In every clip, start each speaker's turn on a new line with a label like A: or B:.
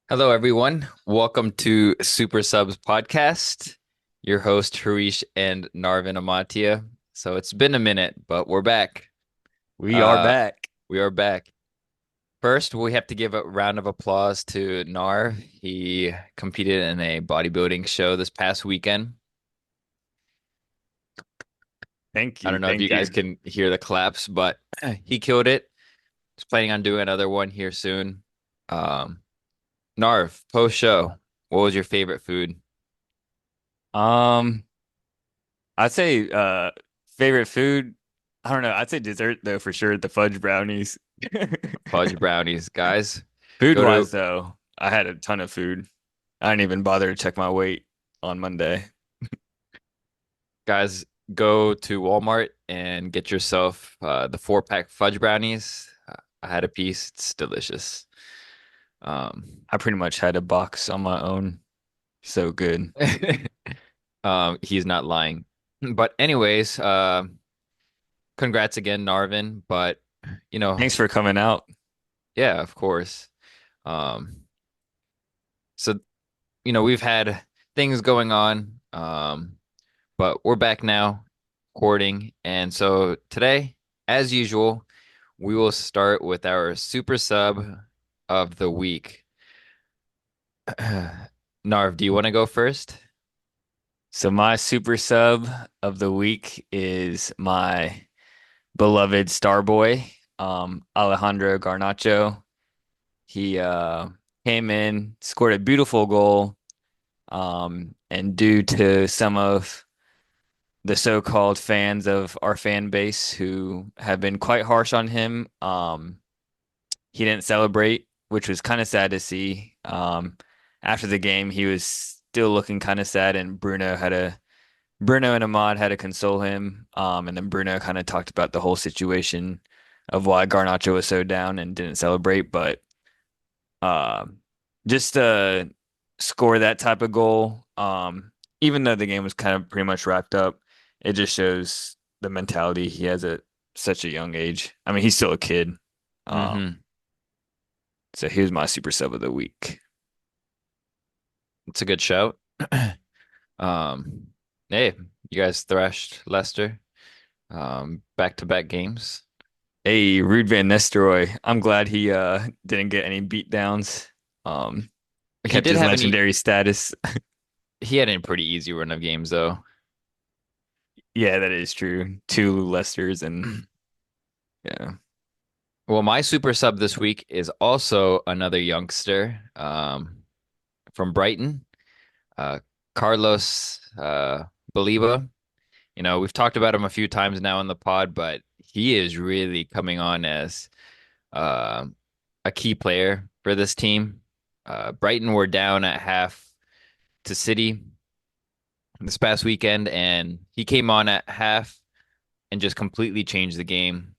A: Hello, everyone. Welcome to Super Subs Podcast. Your host, Harish and Narv and Amatia. So it's been a minute, but we're back.
B: We are
A: Uh,
B: back.
A: we are back. First, we have to give a round of applause to Narv. He competed in a bodybuilding show this past weekend.
B: Thank
A: I
B: you.
A: don't know if you
B: Thank
A: guys
B: you.
A: can hear the claps, but he killed it. He's planning on doing another one here soon. Um, Narv, post show, what was your favorite food?
B: Um, I'd say favorite food. I don't know. I'd say dessert though for sure. The fudge brownies.
A: Fudge brownies, guys.
B: Food
A: Go to
B: wise though, I had a ton of food. I didn't even bother to check my weight on Monday.
A: Guys, go to Walmart and get yourself the 4-pack fudge brownies. I had a piece. It's delicious. Um,
B: I pretty much had a box on my own. So good.
A: he's not lying. But anyways, congrats again, Narvin. But you know,
B: Thanks for coming out.
A: yeah, of course. Um, so we've had things going on, but we're back now, recording, and so today, as usual, we will start with our super sub of the week. Narv, do you want to go first?
B: So my super sub of the week is my beloved star boy, Alejandro Garnacho. He came in, scored a beautiful goal, and due to some of the so-called fans of our fan base who have been quite harsh on him, he didn't celebrate, which was kind of sad to see. After the game, he was still looking kind of sad, and Bruno and Ahmad had to console him. And then Bruno kind of talked about the whole situation of why Garnacho was so down and didn't celebrate, but. Um, just to score that type of goal, even though the game was kind of pretty much wrapped up, it just shows the mentality he has at such a young age. I mean, he's still a kid. Um,
A: Mm-hmm.
B: so he was my super sub of the week.
A: It's a good shout. Um, hey, you guys thrashed Leicester, back-to-back games.
B: Hey, Ruud van Nistelrooy. I'm glad he didn't get any beat downs. Um,
A: He
B: kept
A: did
B: his
A: have any.
B: legendary status.
A: He had a pretty easy run of games though.
B: Yeah, that is true. Two Leicesters and yeah.
A: Well, my super sub this week is also another youngster, from Brighton, uh, Carlos Baliba. We've talked about him a few times now in the pod, but he is really coming on as uh, a key player for this team. Brighton were down at half to City this past weekend, and he came on at half and just completely changed the game.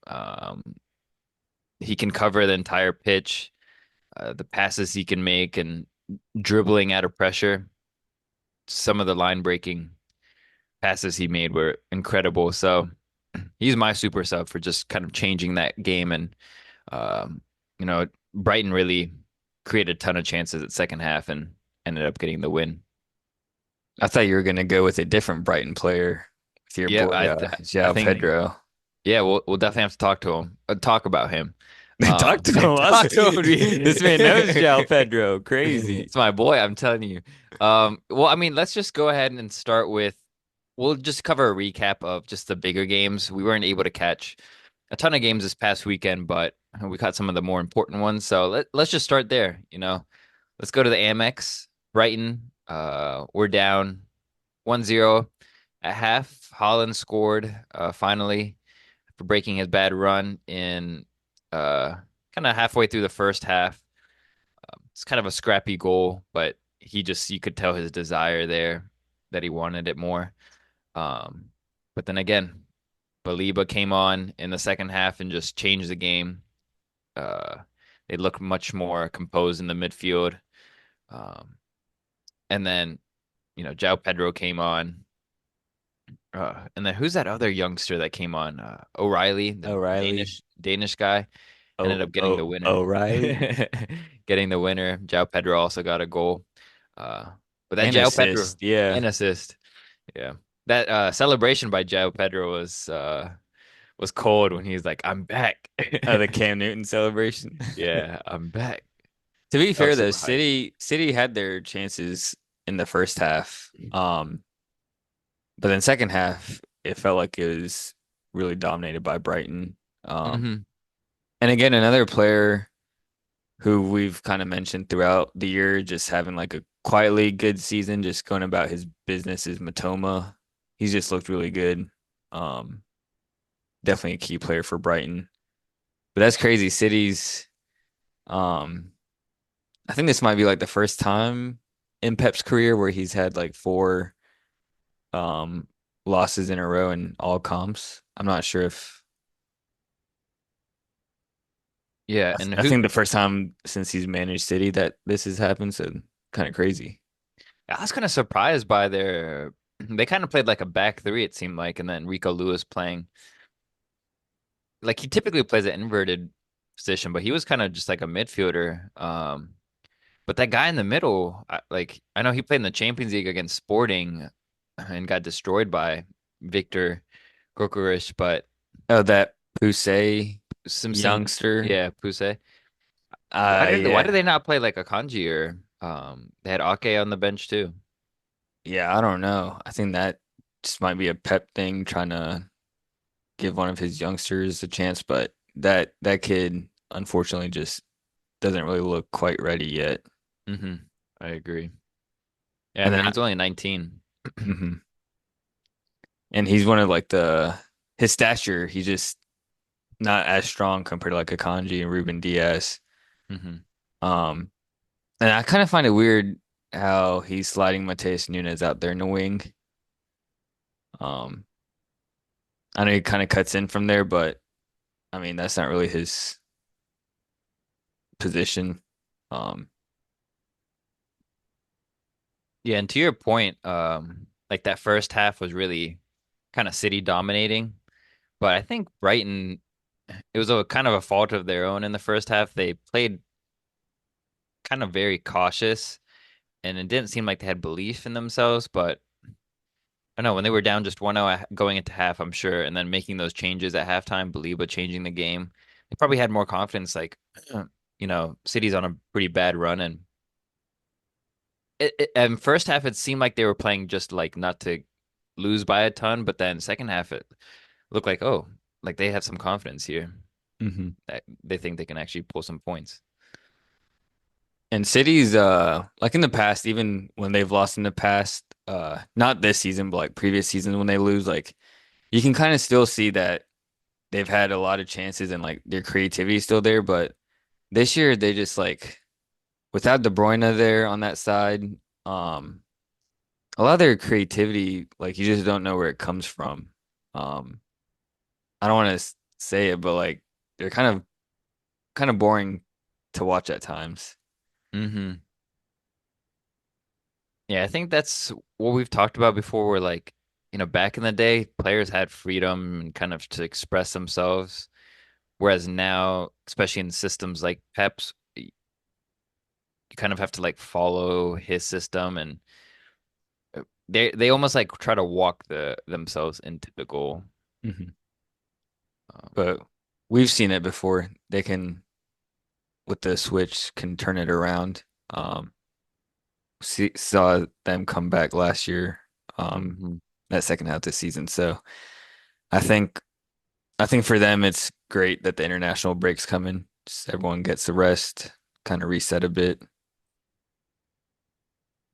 A: He can cover the entire pitch, the passes he can make, and dribbling out of pressure. Some of the line breaking passes he made were incredible. So he's my super sub for just kind of changing that game. And, um, Brighton really created a ton of chances at second half and ended up getting the win.
B: I thought you were gonna go with a different Brighton player with your
A: Yeah,
B: boy
A: I
B: João
A: think
B: Pedro.
A: yeah, we'll definitely have to talk to him, talk about him.
B: Talk to him.
A: Talk to him would
B: This man knows
A: be.
B: João Pedro. Crazy.
A: It's my boy, I'm telling you. Well, I mean, let's just go ahead and start with. We'll just cover a recap of just the bigger games. We weren't able to catch a ton of games this past weekend, but we caught some of the more important ones. So let's just start there. Let's go to the Amex. Brighton, we're down 1-0 at half. Holland scored finally for breaking his bad run in uh, kind of halfway through the first half. It's kind of a scrappy goal, but you could tell his desire there that he wanted it more. Um, but then again, Baliba came on in the second half and just changed the game. Uh, they looked much more composed in the midfield. Um, and then, João Pedro came on. And then who's that other youngster that came on? O'Reilly, the
B: O'Reilly.
A: Danish guy. ended
B: Oh,
A: up getting
B: oh,
A: the winner.
B: O'Reilly
A: Getting the winner. João Pedro also got a goal. Uh, but that
B: and
A: João Pedro
B: assist. Yeah.
A: and assist. Yeah. That celebration by João Pedro was cold when he's like, "I'm back."
B: The Cam Newton celebration.
A: Yeah, I'm back.
B: To be
A: That
B: fair
A: was
B: though,
A: super hype.
B: City had their chances in the first half. But then second half, it felt like it was really dominated by Brighton. Um,
A: Hmm.
B: and again, another player who we've kind of mentioned throughout the year, just having like a quietly good season, just going about his business is Matoma. He's just looked really good. Um, Definitely a key player for Brighton. But that's crazy. Um, I think this might be like the first time in Pep's career where he's had like four um losses in a row in all comps. I'm not sure if
A: Yeah, and
B: I
A: who
B: think the first time since he's managed City that this has happened, so kind of crazy.
A: I was kind of surprised by their they kind of played like a back three, it seemed like, and then Rico Lewis playing like he typically plays an inverted position, but he was kind of just like a midfielder. But that guy in the middle, I know he played in the Champions League against Sporting and got destroyed by Victor Gokerish, but
B: Oh, that Pusey
A: Simpson,
B: youngster.
A: yeah, Puse. Why did
B: Yeah.
A: they not play like a Kanji or they had Ake on the bench too?
B: Yeah, I don't know. I think that just might be a Pep thing trying to give one of his youngsters a chance, but that kid unfortunately just doesn't really look quite ready yet.
A: Hmm. I agree. Yeah, I
B: And then
A: mean he's only 19.
B: mhm. And he's one of like the his stature, he's just not as strong compared to like a Kanji and Ruben Diaz.
A: Hmm.
B: Um, and I kind of find it weird how he's sliding Mateus Nunes out there in the wing. Um, I know he kind of cuts in from there, but I mean that's not really his position. Um,
A: Yeah, and to your point, like that first half was really kind of City dominating, but I think Brighton, it was a kind of a fault of their own in the first half. They played kind of very cautious, and it didn't seem like they had belief in themselves. But I don't know when they were down just 1-0 going into half, I'm sure, and then making those changes at halftime, Baliba changing the game, they probably had more confidence. Like, City's on a pretty bad run, and and first half it seemed like they were playing just like not to lose by a ton, but then second half it looked like, oh, like they have some confidence here
B: mhm.
A: that they think they can actually pull some points.
B: And City's like in the past, even when they've lost in the past, not this season, but like previous seasons when they lose, like you can kind of still see that they've had a lot of chances and like their creativity is still there, but this year they just like without De Bruyne there on that side, um, a lot of their creativity, like you just don't know where it comes from. Um, I don't want to say it, but like they're kind of boring to watch at times.
A: Hmm. Yeah, I think that's what we've talked about before. Where like, back in the day, players had freedom and kind of to express themselves, whereas now, especially in systems like Pep's, you kind of have to like follow his system, and they almost like try to walk themselves into the goal.
B: Mhm.
A: Um,
B: But we've seen it before. They can, with the switch, can turn it around. Saw them come back last year,
A: mhm.
B: that second half of the season. So I think I think for them it's great that the international break's coming. Just everyone gets a rest, kind of reset a bit.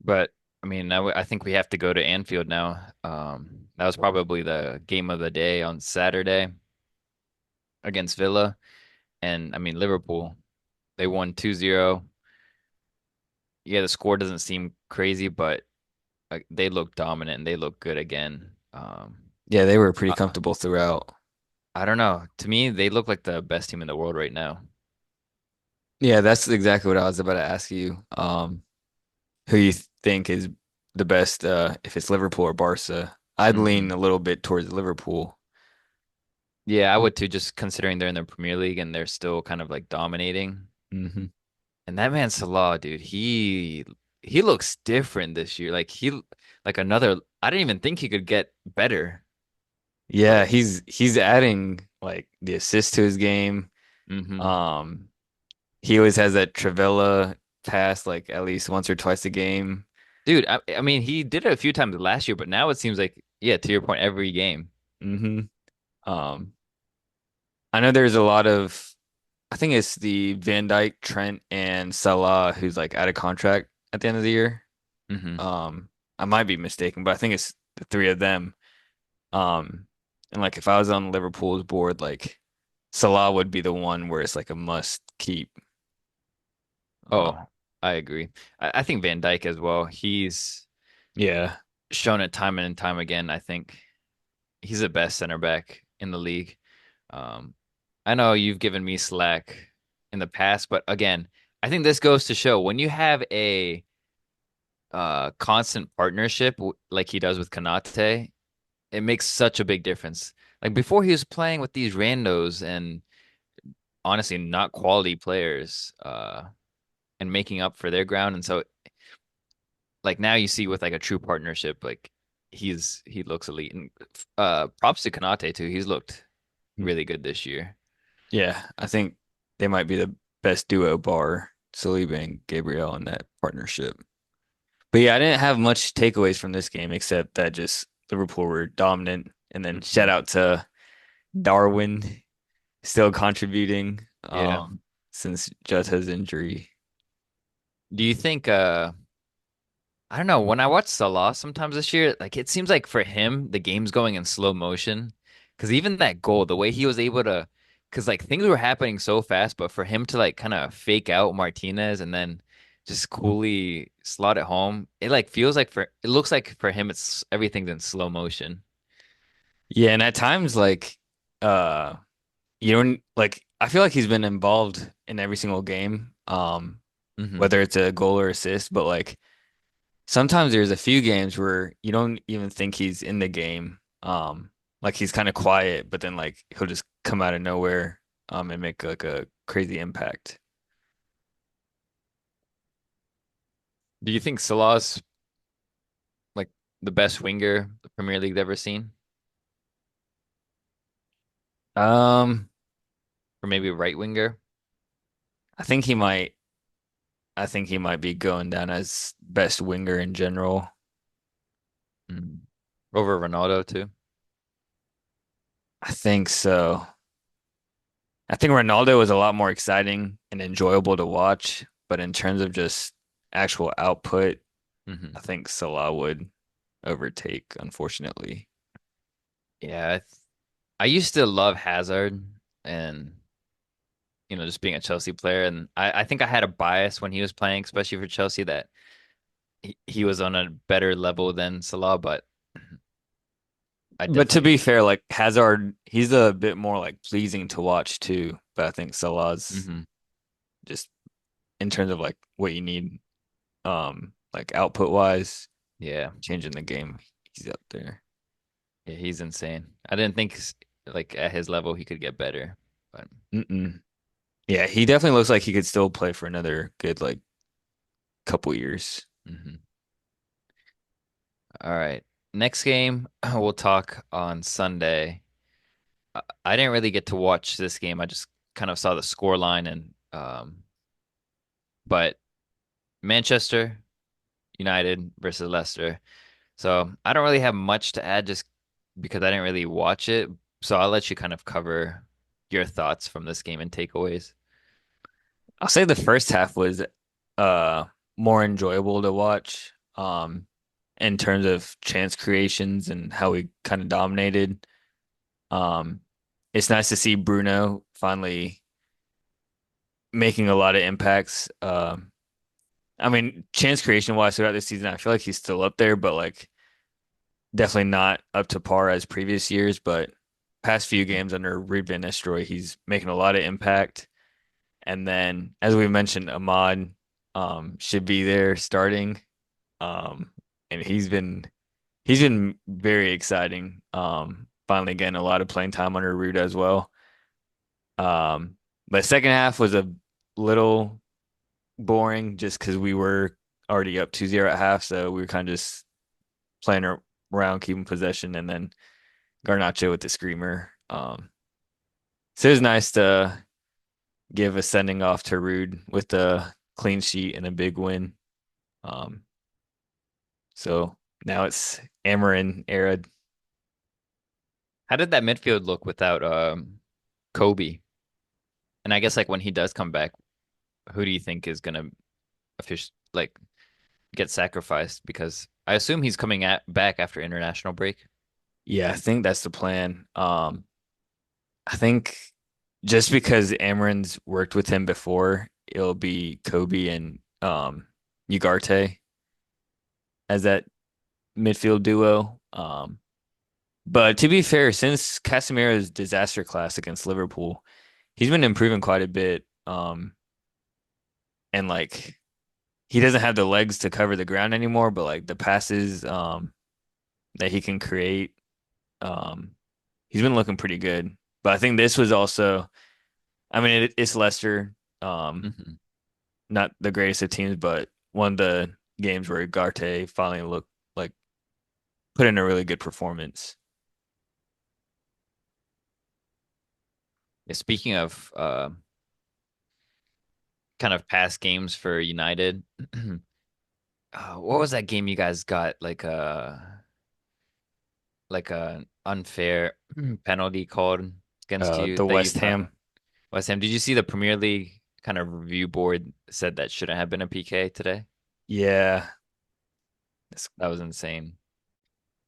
A: But I mean, I think we have to go to Anfield now. That was probably the game of the day on Saturday against Villa. And I mean, Liverpool, they won 2-0. Yeah, the score doesn't seem crazy, but they look dominant and they look good again.
B: Yeah, they were pretty
A: I,
B: comfortable throughout.
A: I don't know. To me, they look like the best team in the world right now.
B: Yeah, that's exactly what I was about to ask you. Who you think is the best, if it's Liverpool or Barca? I'd lean
A: Hmm.
B: a little bit towards Liverpool.
A: Yeah, I would too, just considering they're in the Premier League and they're still kind of like dominating.
B: Hmm.
A: And that man Salah, dude, he looks different this year. Like another. I didn't even think he could get better.
B: Yeah,
A: Like,
B: he's adding like the assist to his game.
A: hmm
B: Um, he always has that Travella pass like at least once or twice a game.
A: dude. I mean, he did it a few times last year, but now it seems like, yeah, to your point, every game.
B: Hmm. Um, I know there's a lot of I think it's the Van Dyke, Trent, and Salah who's like out of contract at the end of the year.
A: hmm
B: Um, I might be mistaken, but I think it's the three of them. Um, and like if I was on Liverpool's board, like Salah would be the one where it's like a must keep.
A: Oh,
B: Um,
A: I agree. I think Van Dijk as well. He's
B: yeah.
A: shown it time and time again. I think he's the best center back in the league. Um, I know you've given me slack in the past, but again, I think this goes to show when you have a constant partnership like he does with Kanate, it makes such a big difference. Like before, he was playing with these randos and honestly not quality players, and making up for their ground. And so, like now you see with like a true partnership, like he looks elite. And props to Kanate too. He's looked really good this year.
B: Yeah, I think they might be the best duo bar Saliba and Gabriel in that partnership. But yeah, I didn't have much takeaways from this game except that just Liverpool were dominant. And then shout
A: Mhm.
B: out to Darwin still contributing
A: Yeah.
B: since Jota's injury.
A: Do you think I don't know, when I watch Salah sometimes this year, like it seems like for him the game's going in slow motion. Because even that goal, the way he was able to, because like things were happening so fast, but for him to like kind of fake out Martinez and then just coolly slot it home, it like feels like it looks like for him it's everything's in slow motion.
B: Yeah, and at times like uh you don't like I feel like he's been involved in every single game,
A: Hmm
B: whether it's a goal or assist, but like sometimes there's a few games where you don't even think he's in the game. Like he's kind of quiet, but then like he'll just come out of nowhere, and make like a crazy impact.
A: Do you think Salah's like the best winger the Premier League's ever seen?
B: Um,
A: Or maybe right winger?
B: I think he might. I think he might be going down as best winger in general.
A: Mm. Over Ronaldo too?
B: I think so. I think Ronaldo was a lot more exciting and enjoyable to watch, but in terms of just actual output,
A: Hmm
B: I think Salah would overtake, unfortunately.
A: Yeah, I used to love Hazard and just being a Chelsea player. And I think I had a bias when he was playing, especially for Chelsea, that he was on a better level than Salah, but I
B: But to
A: definitely
B: be
A: think.
B: fair, like Hazard, he's a bit more like pleasing to watch too. But I think Salah's
A: Hmm
B: just in terms of like what you need, like output wise,
A: Yeah.
B: changing the game, he's up there.
A: Yeah, he's insane. I didn't think like at his level he could get better, but
B: Mm-mm. Yeah, he definitely looks like he could still play for another good like couple years.
A: mhm. All right. Next game, we'll talk on Sunday. I didn't really get to watch this game. I just kind of saw the score line and but Manchester United versus Leicester. So I don't really have much to add just because I didn't really watch it. So I'll let you kind of cover your thoughts from this game and takeaways.
B: I'll say the first half was uh more enjoyable to watch, in terms of chance creations and how we kind of dominated. Um, it's nice to see Bruno finally making a lot of impacts. I mean, chance creation wise throughout this season, I feel like he's still up there, but like definitely not up to par as previous years. But past few games under Reed Van Nistelrooy, he's making a lot of impact. And then, as we mentioned, Ahmad should be there starting, and he's been very exciting. finally getting a lot of playing time under Rude as well. But second half was a little boring just because we were already up 2-0 at half, so we were kind of just playing around, keeping possession, and then Garnacho with the screamer. So it was nice to give a sending off to Rude with a clean sheet and a big win. Um, so now it's Amarin era.
A: How did that midfield look without Kobe? And I guess like when he does come back, who do you think is gonna like get sacrificed? Because I assume he's coming at back after international break.
B: Yeah, I think that's the plan. I think just because Amarin's worked with him before, it'll be Kobe and Ugarte as that midfield duo. But to be fair, since Casemiro's disaster class against Liverpool, he's been improving quite a bit. And like he doesn't have the legs to cover the ground anymore, but like the passes that he can create, um, he's been looking pretty good. But I think this was also, I mean, it's Leicester,
A: Hmm.
B: not the greatest of teams, but one of the games where Ugarte finally looked like put in a really good performance.
A: Yeah, speaking of kind of past games for United, what was that game you guys got like a unfair penalty called against you
B: The
A: that you
B: West
A: thought
B: Ham.
A: West Ham? Did you see the Premier League kind of review board said that shouldn't have been a PK today?
B: Yeah.
A: That was insane.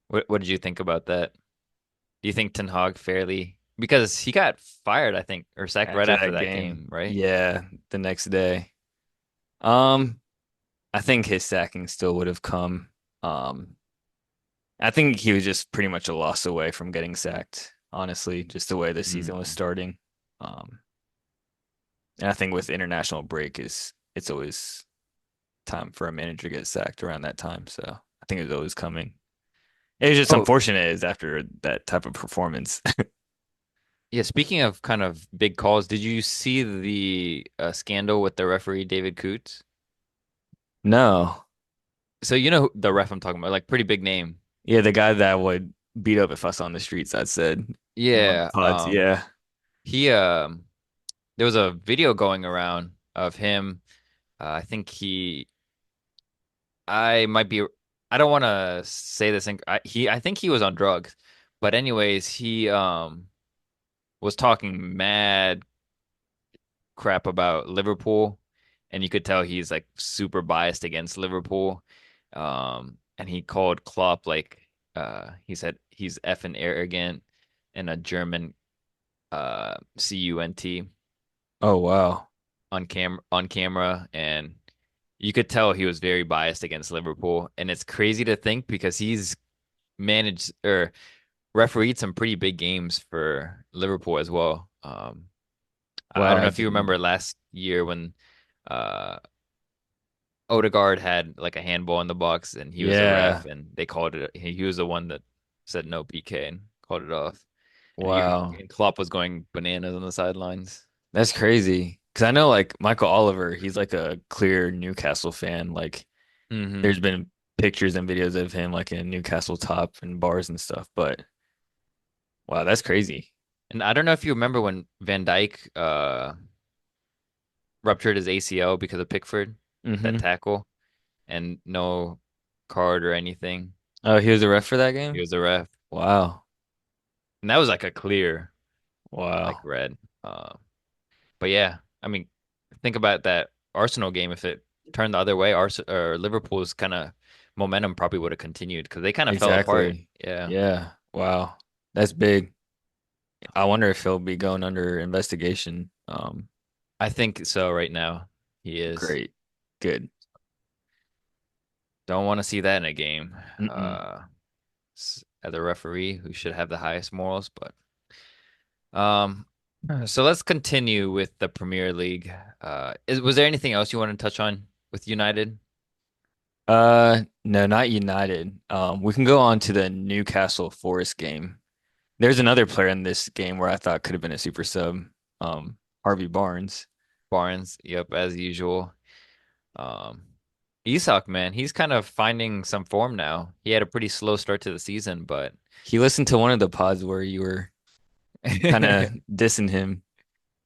A: What did you think about that? Do you think Ten Hag fairly because he got fired, I think, or sacked right
B: After
A: after
B: that
A: that
B: game.
A: game, right?
B: Yeah, the next day. Um, I think his sacking still would have come. Um, I think he was just pretty much a loss away from getting sacked, honestly, just the way the season was
A: Mm.
B: starting. Um, and I think with international break is it's always time for a manager to get sacked around that time. So I think it was always coming. It was just
A: Oh,
B: unfortunate is after that type of performance.
A: yeah. Speaking of kind of big calls, did you see the scandal with the referee David Coote?
B: No.
A: So you know the ref I'm talking about, like pretty big name.
B: Yeah, the guy that would beat up if us on the streets, I said in one of the
A: Yeah.
B: pods. Yeah.
A: He there was a video going around of him. I think I might be, I don't want to say this. I think he was on drugs, but anyways, he was talking mad crap about Liverpool, and you could tell he's like super biased against Liverpool. And he called Klopp he said he's effing arrogant and a German cunt
B: Oh, wow.
A: on camera, and you could tell he was very biased against Liverpool. And it's crazy to think because he's managed or refereed some pretty big games for Liverpool as well. I
B: Wow,
A: don't know
B: I
A: if you
B: didn't.
A: remember last year when uh Odegaard had like a handball in the box and he was the ref
B: Yeah.
A: and they called it. He was the one that said no PK and called it off.
B: Wow.
A: And Klopp was going bananas on the sidelines.
B: That's crazy. Because I know like Michael Oliver, he's like a clear Newcastle fan. Like
A: Hmm.
B: there's been pictures and videos of him like in a Newcastle top and bars and stuff. But wow, that's crazy.
A: And I don't know if you remember when Van Dijk ruptured his ACL because of Pickford, that
B: Hmm.
A: tackle, and no card or anything.
B: Oh, he was a ref for that
A: He
B: game?
A: was a ref,
B: Wow.
A: and that was like a clear like
B: Wow.
A: red. Uh, but yeah, I mean, think about that Arsenal game. If it turned the other way, Arsenal or Liverpool's kind of momentum probably would have continued because they kind of fell apart.
B: Exactly.
A: Yeah,
B: Yeah. Wow. That's big. I wonder if he'll be going under investigation.
A: I think so. Right now, he is.
B: Great. Good.
A: Don't want to see that in a game.
B: Mm-mm.
A: Uh, as a referee who should have the highest morals, but so let's continue with the Premier League. Was there anything else you want to touch on with United?
B: No, not United. We can go on to the Newcastle Forest game. There's another player in this game where I thought could have been a super sub. Harvey Barnes.
A: Barnes, yep, as usual. Um, Isak, man, he's kind of finding some form now. He had a pretty slow start to the season, but
B: He listened to one of the pods where you were kind of dissing him.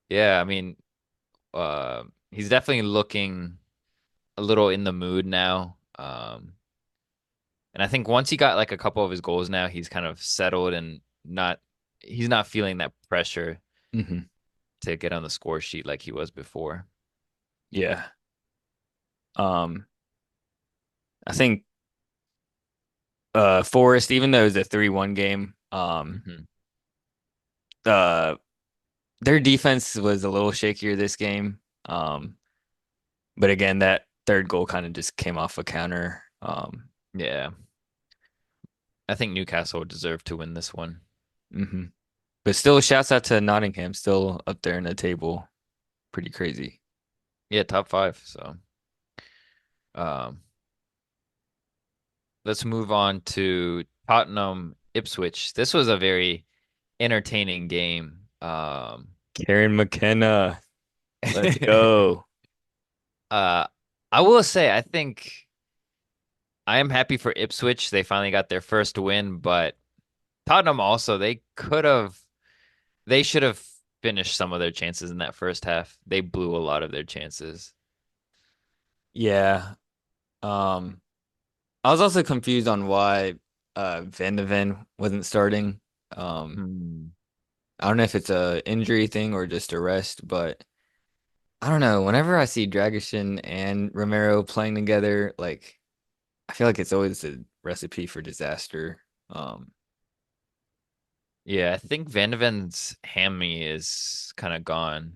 A: yeah, I mean, he's definitely looking a little in the mood now. And I think once he got like a couple of his goals now, he's kind of settled and he's not feeling that pressure
B: Hmm.
A: to get on the score sheet like he was before.
B: Yeah. Um, I think Forest, even though it was a 3-1 game,
A: Hmm.
B: uh their defense was a little shakier this game. But again, that third goal kind of just came off a counter.
A: Yeah, I think Newcastle deserved to win this one.
B: Hmm. But still, shouts out to Nottingham, still up there in the table. Pretty crazy.
A: Yeah, top five. So, um, let's move on to Tottenham Ipswich. This was a very entertaining game.
B: Karen McKenna, let's go.
A: uh, I will say, I think I am happy for Ipswich. They finally got their first win, but Tottenham also, they should have finished some of their chances in that first half. They blew a lot of their chances.
B: Yeah. Um, I was also confused on why Van de Ven wasn't starting. Um,
A: Hmm.
B: I don't know if it's a injury thing or just a rest, but I don't know. Whenever I see Dragic and Romero playing together, like I feel like it's always a recipe for disaster. Um,
A: Yeah, I think Van de Ven's hammy is kind of gone.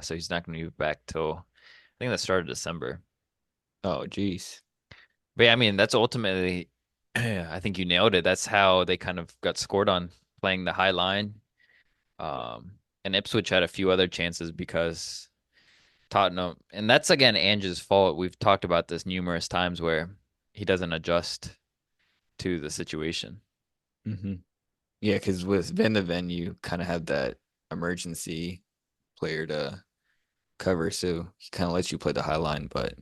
A: So he's not going to be back till I think the start of December.
B: oh geez.
A: But yeah, I mean, that's ultimately, I think you nailed it. That's how they kind of got scored on playing the high line. And Ipswich had a few other chances because Tottenham, and that's again Ange's fault. We've talked about this numerous times where he doesn't adjust to the situation.
B: Hmm. Yeah, because with Van de Ven, you kind of have that emergency player to cover, so he kind of lets you play the high line. But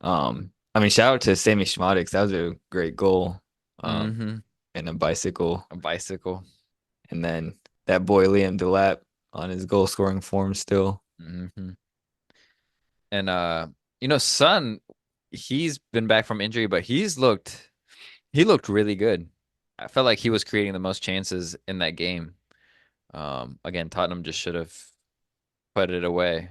B: I mean, shout out to Sammy Schmadix. That was a great goal.
A: Hmm.
B: And a bicycle.
A: A bicycle.
B: And then that boy Liam Delap on his goal scoring form still.
A: Hmm. And Son, he's been back from injury, but he looked really good. I felt like he was creating the most chances in that game. Again, Tottenham just should have put it away.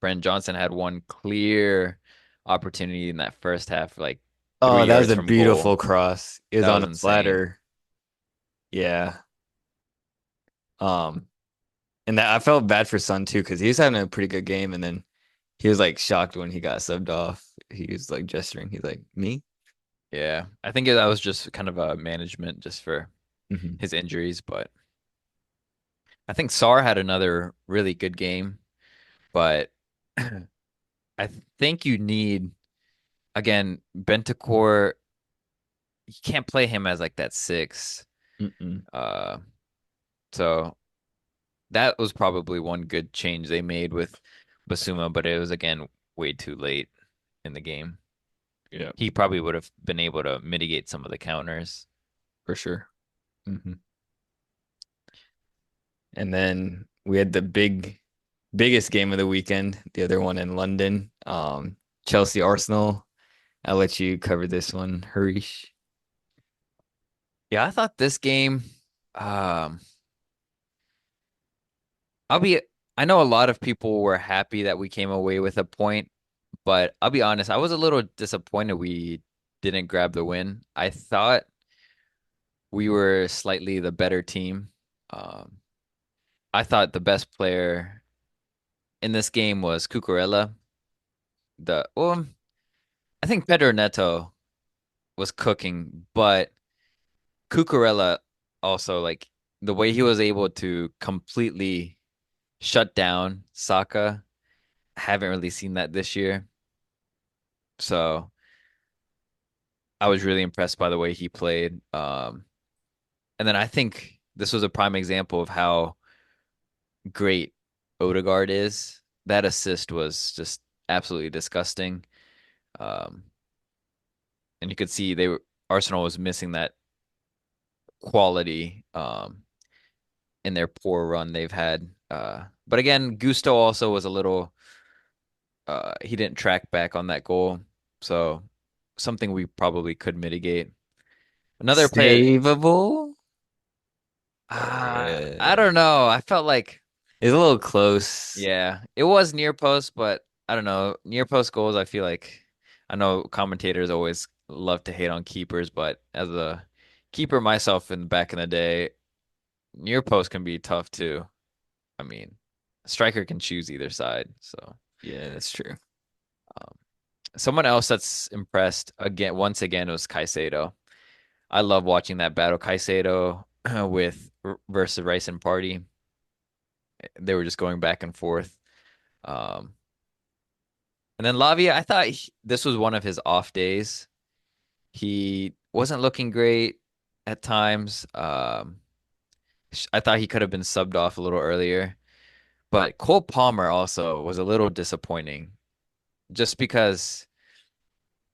A: Brent Johnson had one clear opportunity in that first half, like
B: Oh,
A: three
B: that was
A: yards
B: a
A: from goal.
B: beautiful cross. It was
A: That
B: on
A: was
B: a
A: insane.
B: platter. Yeah. Um, and that I felt bad for Son too because he was having a pretty good game, and then he was like shocked when he got subbed off. He was like gesturing. He's like, "Me?"
A: Yeah, I think that was just kind of a management just for
B: Hmm.
A: his injuries, but I think Sarr had another really good game, but I think you need again Bentancur. You can't play him as like that six.
B: Mm-mm.
A: Uh, so that was probably one good change they made with Basuma, but it was again way too late in the game.
B: Yeah,
A: He probably would have been able to mitigate some of the counters.
B: for sure. Hmm. And then we had the biggest game of the weekend, the other one in London. Chelsea Arsenal. I'll let you cover this one, Harish.
A: Yeah, I thought this game, um, I'll be, I know a lot of people were happy that we came away with a point, but I'll be honest, I was a little disappointed we didn't grab the win. I thought we were slightly the better team. Um, I thought the best player in this game was Cucurella. I think Pedro Neto was cooking, but Cucurella also like the way he was able to completely shut down Saka. Haven't really seen that this year. So I was really impressed by the way he played. And then I think this was a prime example of how great Odegaard is. That assist was just absolutely disgusting. Um, and you could see Arsenal was missing that quality in their poor run they've had. But again, Gusto also was a little he didn't track back on that goal. So something we probably could mitigate. Another player
B: Savable?
A: I don't
B: Yeah.
A: know. I felt like
B: It's a little close.
A: yeah, it was near post, but I don't know. Near post goals, I feel like I know commentators always love to hate on keepers, but as a keeper myself in back in the day, near post can be tough too. I mean, a striker can choose either side. So,
B: Yeah, that's true.
A: um, someone else that's impressed again, once again, was Caicedo. I love watching that battle, Caicedo with versus Rice and Party. They were just going back and forth. Um, and then Lavia, I thought this was one of his off days. He wasn't looking great at times. I thought he could have been subbed off a little earlier. But Cole Palmer also was a little disappointing just because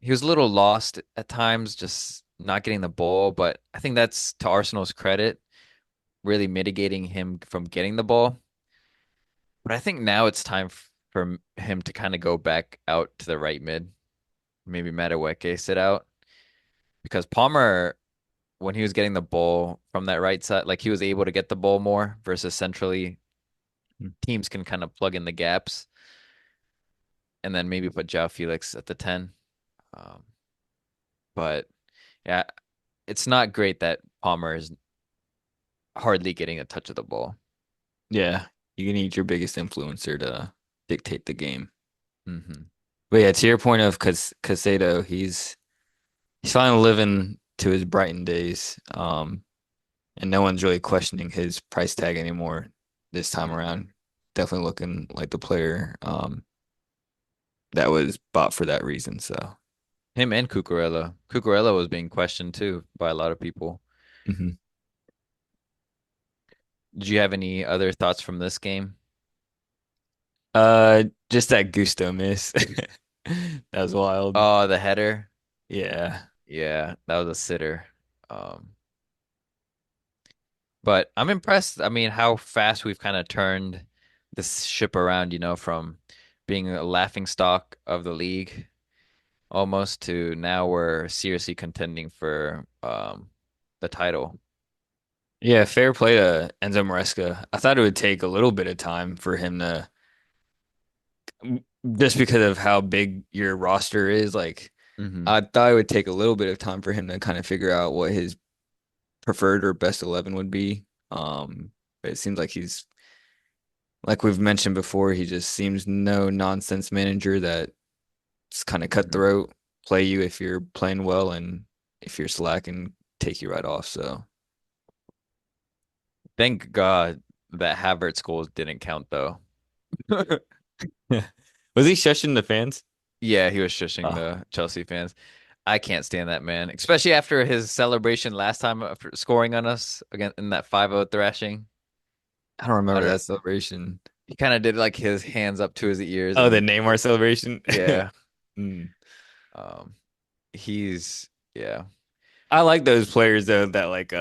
A: he was a little lost at times, just not getting the ball. But I think that's to Arsenal's credit, really mitigating him from getting the ball. But I think now it's time for him to kind of go back out to the right mid, maybe Madueke sit out because Palmer, when he was getting the ball from that right side, like he was able to get the ball more versus centrally, teams can kind of plug in the gaps and then maybe put João Felix at the 10. Um, but yeah, it's not great that Palmer is hardly getting a touch of the ball.
B: Yeah, you need your biggest influencer to dictate the game.
A: Hmm.
B: But yeah, to your point of Casado, he's finally living to his Brighton days. And no one's really questioning his price tag anymore this time
A: Hmm.
B: around. Definitely looking like the player that was bought for that reason. So,
A: Him and Cucurella. Cucurella was being questioned too by a lot of people.
B: mhm.
A: Did you have any other thoughts from this game?
B: Just that Gusto miss. That was wild.
A: Oh, the header.
B: Yeah.
A: Yeah, that was a sitter. Um, but I'm impressed. I mean, how fast we've kind of turned this ship around, from being a laughing stock of the league almost to now we're seriously contending for the title.
B: Yeah, fair play to Enzo Maresca. I thought it would take a little bit of time for him to, just because of how big your roster is, like
A: Hmm.
B: I thought it would take a little bit of time for him to kind of figure out what his preferred or best 11 would be. But it seems like he's, like we've mentioned before, he just seems no nonsense manager that's kind of
A: Hmm.
B: cutthroat, play you if you're playing well, and if you're slacking, take you right off. So,
A: Thank God that Havertz goals didn't count though.
B: was he shushing the fans?
A: Yeah, he was shushing
B: Oh,
A: the Chelsea fans. I can't stand that man, especially after his celebration last time after scoring on us again in that 5-0 thrashing.
B: I don't
A: I
B: remember
A: don't.
B: that celebration.
A: He kind of did like his hands up to his ears
B: Oh, the
A: and
B: Neymar celebration.
A: yeah.
B: Mm.
A: Um, he's yeah.
B: I like those players though that like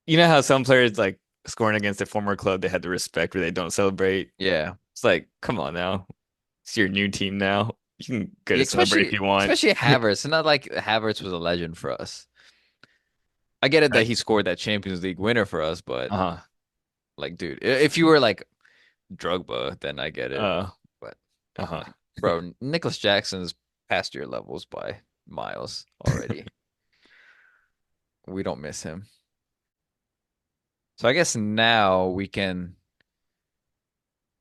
B: you know how some players like scoring against a former club they had the respect where they don't celebrate.
A: Yeah.
B: It's like, come on now. It's your new team now. You can go
A: Yeah,
B: to celebrate if
A: especially
B: you want.
A: especially Havertz. It's not like Havertz was a legend for us. I get it that
B: Right.
A: he scored that Champions League winner for us, but
B: Uh-huh.
A: like, dude, if you were like Drogba, then I get it.
B: Uh,
A: But
B: uh-huh.
A: bro, Nicholas Jackson's past your levels by miles already. We don't miss him. So I guess now we can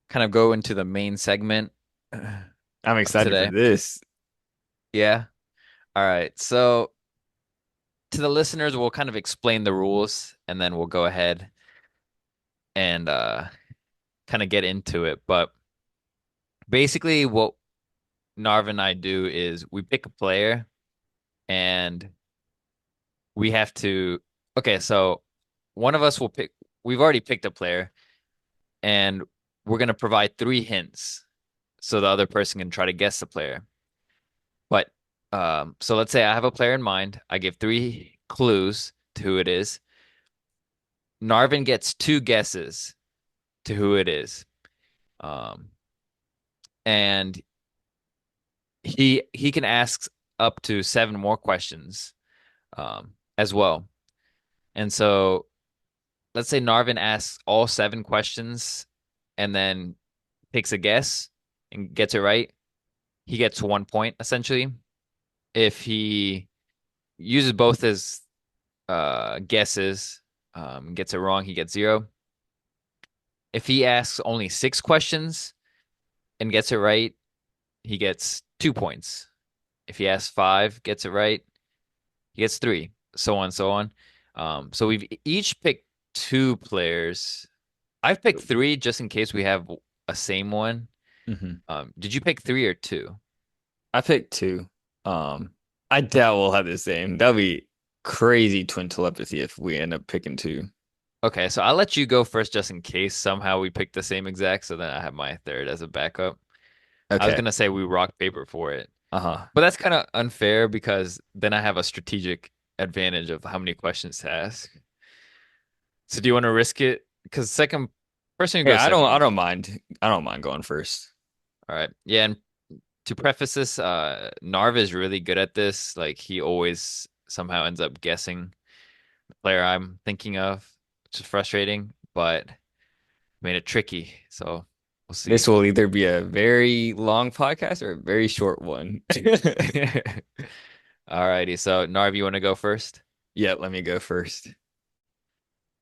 A: kind of go into the main segment
B: I'm
A: of
B: excited for
A: today.
B: this.
A: Yeah. All right. So to the listeners, we'll kind of explain the rules and then we'll go ahead and kind of get into it. But basically, what Narv and I do is we pick a player and we have to. Okay, so one of us will pick. We've already picked a player, and we're gonna provide three hints so the other person can try to guess the player. But so let's say I have a player in mind. I give three clues to who it is. Narvin gets two guesses to who it is. Um, and he can ask up to seven more questions as well. And so let's say Narvin asks all seven questions and then takes a guess and gets it right. He gets 1 point essentially. If he uses both his guesses, gets it wrong, he gets zero. If he asks only six questions and gets it right, he gets 2 points. If he asks five, gets it right, he gets three, so on, so on. So we've each picked two players. I've picked three just in case we have a same one.
B: Hmm.
A: Did you pick three or two?
B: I picked two. Um, I doubt we'll have the same. That'll be crazy twin telepathy if we end up picking two.
A: Okay, so I'll let you go first just in case somehow we pick the same exact, so then I have my third as a backup. I was
B: Okay.
A: gonna say we rock paper for it,
B: Uh-huh.
A: but that's kind of unfair because then I have a strategic advantage of how many questions to ask. So do you want to risk it? Because second person who
B: Yeah,
A: goes second
B: I
A: gets
B: don't
A: it.
B: mind. I don't mind going first.
A: All right. Yeah, and to preface this, Narv is really good at this. Like he always somehow ends up guessing the player I'm thinking of, which is frustrating, but made it tricky. So we'll
B: This
A: see.
B: will either be a very long podcast or a very short one.
A: All righty. So Narv, you want to go first?
B: Yeah, let me go first.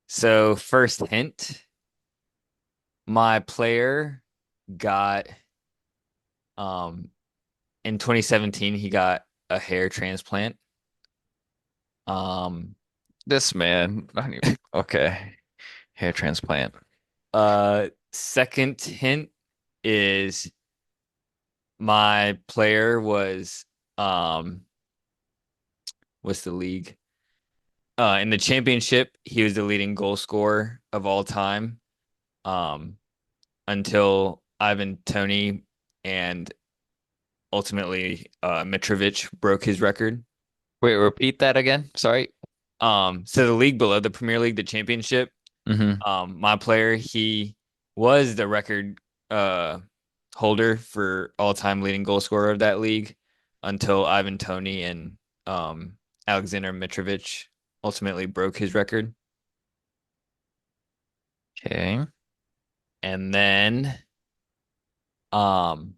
B: So, first hint, my player got um in 2017 he got a hair transplant. Um
A: This man. Okay. Hair transplant.
B: Second hint is my player was um what's the league? In the championship, he was the leading goal scorer of all time. Um until Ivan Toney and ultimately Mitrovic broke his record.
A: Wait, repeat that again. Sorry.
B: So the league below the Premier League, the championship,
A: Hmm.
B: my player, he was the record uh holder for all-time leading goal scorer of that league until Ivan Toney and Alexander Mitrovic ultimately broke his record.
A: Okay.
B: And then um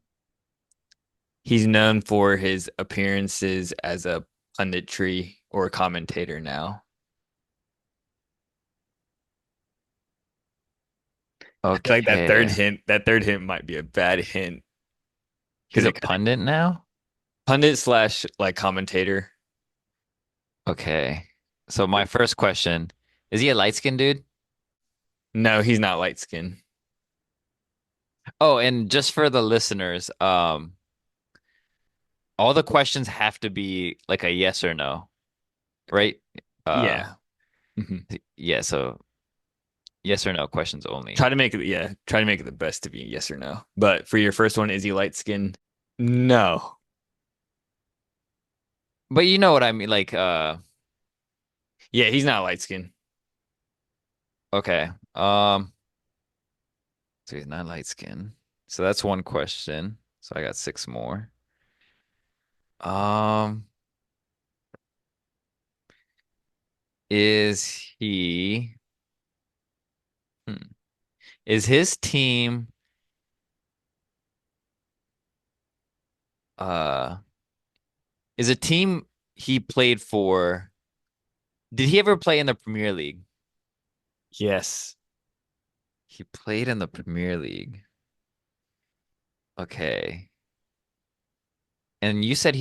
B: he's known for his appearances as a punditry or commentator now. I feel like
A: Okay.
B: that third hint might be a bad hint
A: He's
B: because
A: a
B: it kind of
A: pundit now?
B: pundit slash like commentator.
A: Okay. So my first question, is he a light-skinned dude?
B: No, he's not light skinned.
A: Oh, and just for the listeners, all the questions have to be like a yes or no, right? Uh,
B: Yeah. Hmm.
A: yeah, so yes or no questions only.
B: Try to make it, yeah, try to make it the best to be yes or no. But for your first one, is he light skinned? No.
A: But you know what I mean, like
B: Yeah, he's not light skinned.
A: okay. So he's not light-skinned. So that's one question. So I got six more. Um, is he hmm, is his team uh is a team he played for, did he ever play in the Premier League?
B: Yes.
A: He played in the Premier League. Okay. And you said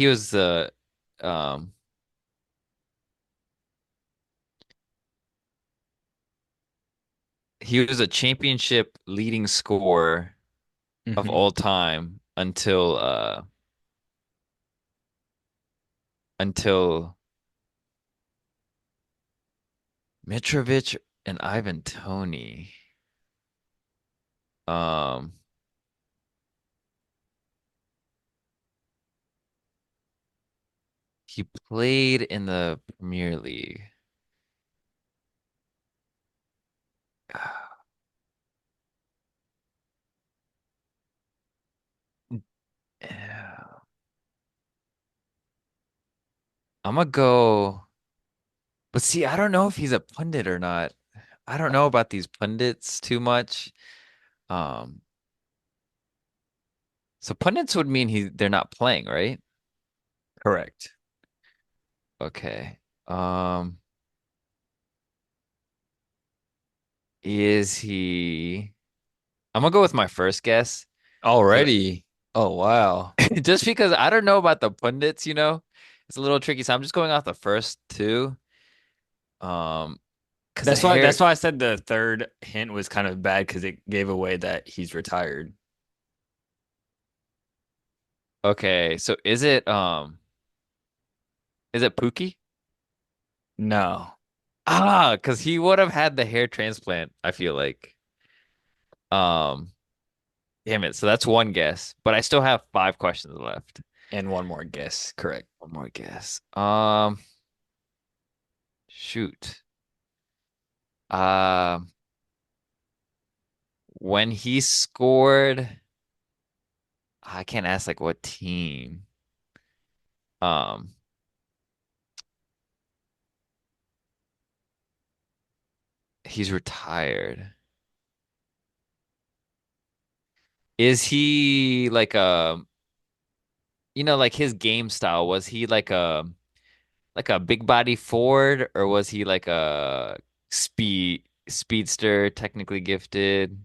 A: um he was a championship leading scorer of
B: Hmm.
A: all time until Mitrovic. And Ivan Toney. Um, he played in the Premier League. Yeah. I'm gonna go, but see, I don't know if he's a pundit or not. I don't know about these pundits too much. Um, so pundits would mean they're not playing, right?
B: Correct.
A: Okay. Um, is he? I'm gonna go with my first guess. So
B: Already. Oh, wow.
A: just because I don't know about the pundits, it's a little tricky. So I'm just going off the first two. Um, because the
B: That's
A: hair.
B: why I said the third hint was kind of bad because it gave away that he's retired.
A: Okay, so is it Pookie?
B: No.
A: Because he would have had the hair transplant, I feel like. Um, damn it. So that's one guess, but I still have five questions left.
B: And one more guess. Correct.
A: One more guess. Shoot. Um, when he scored, I can't ask like what team. Um, he's retired. Is he like like his game style, was he like a big body forward, or was he like a speedster, technically gifted?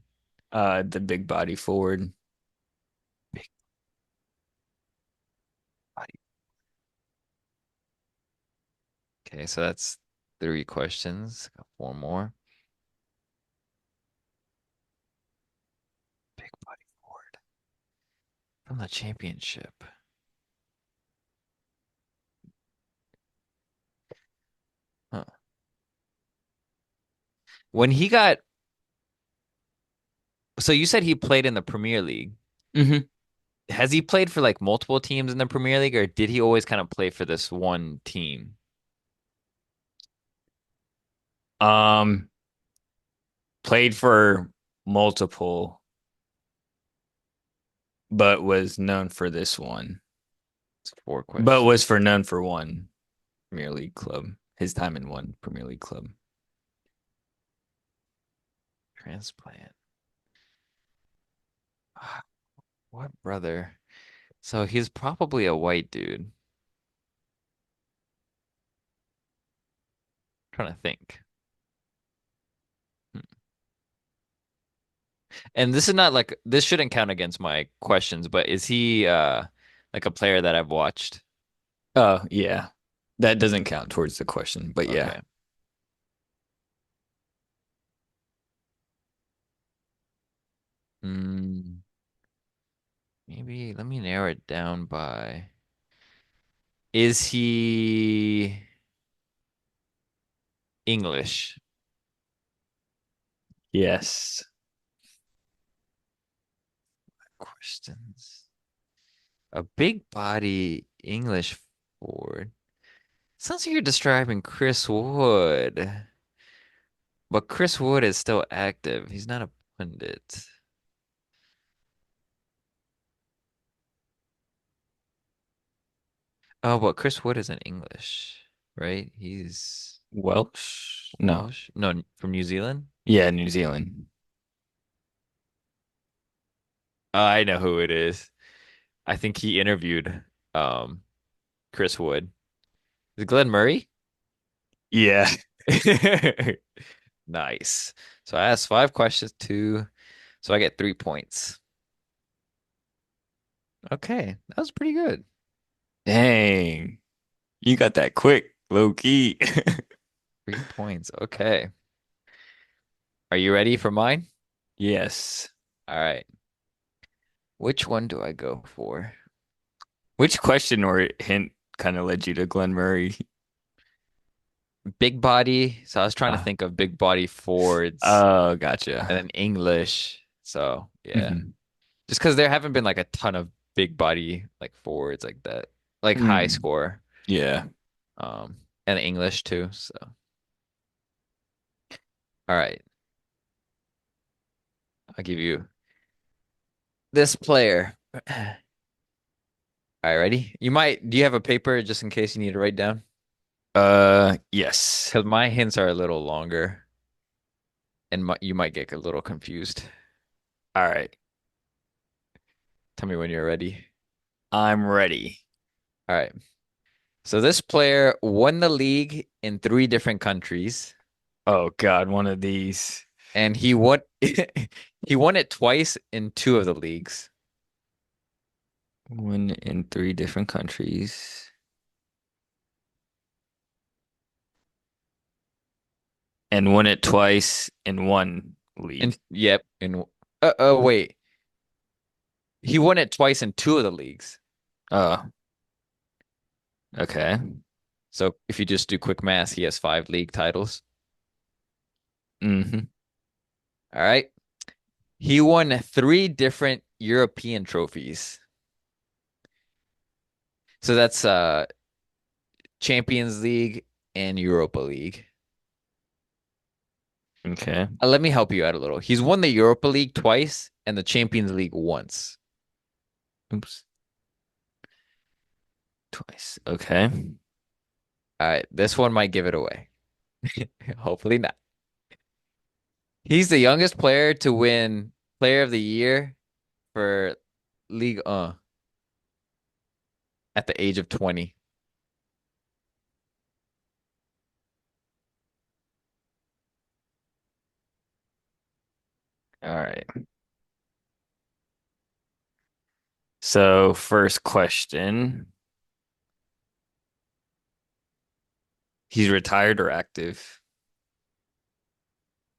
B: The big body forward.
A: Big body. Okay, so that's three questions. Got four more. Big body forward from the championship. Huh. When he got, so you said he played in the Premier League.
B: Hmm.
A: Has he played for like multiple teams in the Premier League, or did he always kind of play for this one team?
B: Um, Played for multiple, but was known for this one.
A: It's four
B: But was
A: questions.
B: for known for one Premier League club. His time in one Premier League club.
A: Transplant. Ah, what brother? So he's probably a white dude. Trying to think. Hmm. And this is not like this shouldn't count against my questions, but is he like a player that I've watched?
B: Oh, yeah. That doesn't count towards the question, but yeah.
A: Okay. Mm, maybe let me narrow it down by is he English?
B: Yes.
A: Questions. A big body English forward. Sounds like you're describing Chris Wood, but Chris Wood is still active. He's not a pundit. Oh, but Chris Wood isn't English, right? He's
B: Welsh? No.
A: Welsh. No, from New Zealand.
B: Yeah, New Zealand.
A: Oh, I know who it is. I think he interviewed um Chris Wood. Is it Glenn Murray?
B: Yeah.
A: Nice. So I asked five questions too, so I get 3 points. Okay, that was pretty good.
B: Dang. You got that quick, low key.
A: 3 points. Okay. Are you ready for mine?
B: Yes.
A: All right. Which one do I go for?
B: Which question or hint kind of led you to Glenn Murray?
A: big body. So I was trying to
B: Uh,
A: think of big body forwards
B: oh,
A: and
B: gotcha.
A: then English. So yeah,
B: Hmm.
A: just because there haven't been like a ton of big body like forwards like that, like high
B: Mm.
A: score,
B: Yeah.
A: um, and English too. So all right, I'll give you this player. All right, ready? Do you have a paper just in case you need to write down?
B: Yes.
A: Because my hints are a little longer and you might get a little confused.
B: All right.
A: Tell me when you're ready.
B: I'm ready.
A: All right. So this player won the league in three different countries,
B: Oh God, one of these.
A: and he won he won it twice in two of the leagues.
B: One in three different countries. And won it twice in one
A: And
B: league.
A: yep, and wait, he won it twice in two of the leagues.
B: Oh, okay.
A: So if you just do quick math, he has five league titles.
B: Hmm.
A: All right. He won three different European trophies. So that's Champions League and Europa League.
B: Okay.
A: Let me help you out a little. He's won the Europa League twice and the Champions League once.
B: Oops. Twice. Okay.
A: All right, this one might give it away. Hopefully not. He's the youngest player to win Player of the Year for League at the age of 20.
B: All right. So, first question. He's retired or active?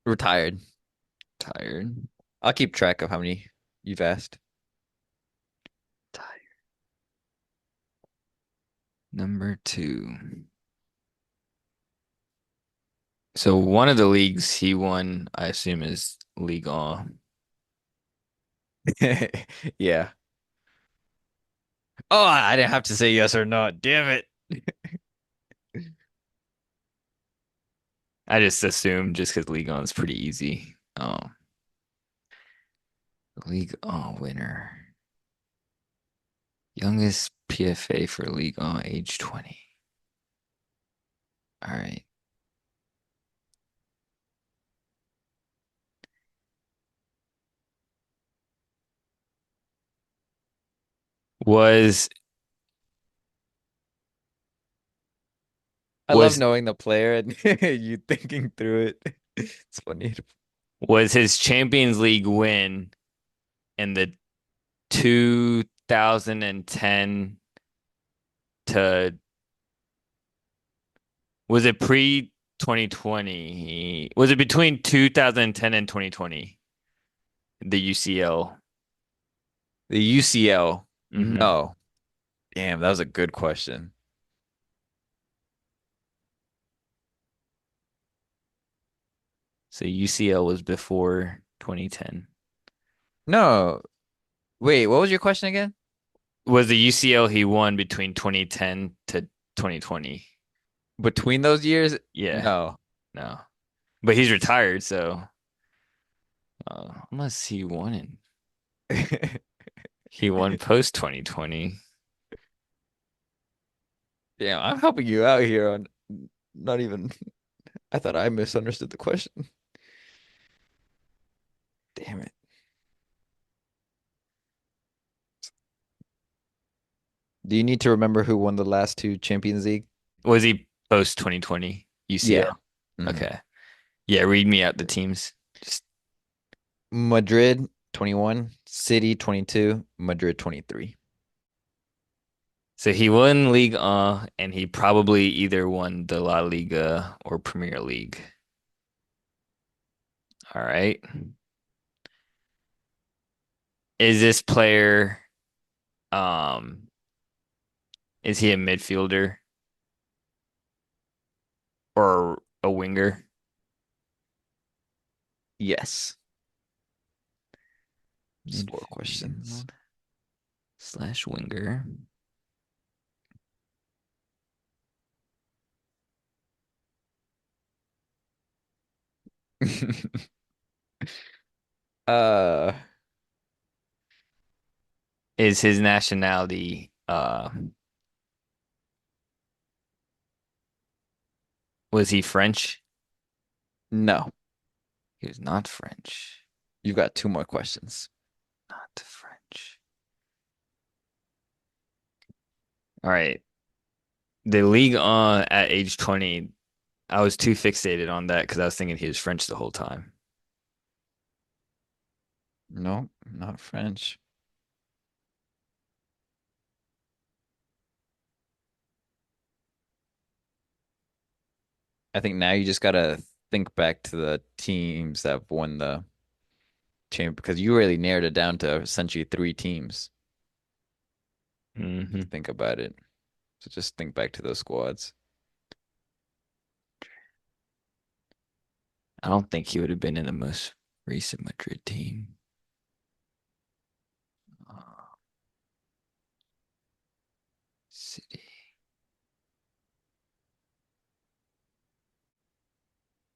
A: Retired.
B: Tired.
A: I'll keep track of how many you've asked.
B: Tired. Number two. So, one of the leagues he won, I assume, is Ligue 1.
A: Yeah. Oh, I didn't have to say yes or no. Damn it.
B: I just assumed just because Ligue 1 is pretty easy. Ligue 1 winner. Youngest PFA for Ligue 1, age 20. All right. Was
A: I love
B: was
A: knowing the player and you thinking through it. It's funny.
B: was his Champions League win in the 2010 to was it pre 2020? Was it between 2010 and 2020? The UCL.
A: The UCL.
B: Hmm.
A: No. Damn, that was a good question.
B: So UCL was before 2010.
A: No. Wait, what was your question again?
B: Was the UCL he won between 2010 to 2020?
A: Between those years?
B: Yeah,
A: No.
B: no. But he's retired, so unless he won post 2020.
A: Damn, I'm helping you out here on not even. I thought I misunderstood the question. Damn it. Do you need to remember who won the last two Champions League?
B: Was he post 2020
A: Yeah.
B: UCL?
A: Mhm.
B: Okay. Yeah, read me out the teams. Just
A: Madrid 21, City 22, Madrid 23.
B: so he won League and he probably either won the La Liga or Premier League. All right. Is this player um is he a midfielder? or a winger?
A: Yes. Just four questions.
B: Midfield slash winger.
A: uh,
B: Is his nationality was he French?
A: no.
B: He was not French.
A: You've got two more questions.
B: Not French. All right. The league on at age 20, I was too fixated on that because I was thinking he was French the whole time.
A: No, not French. I think now you just gotta think back to the teams that have won the champ because you really narrowed it down to essentially three teams. If you
B: Hmm.
A: think about it. So just think back to those squads.
B: I don't think he would have been in the most recent Madrid team. Uh, City.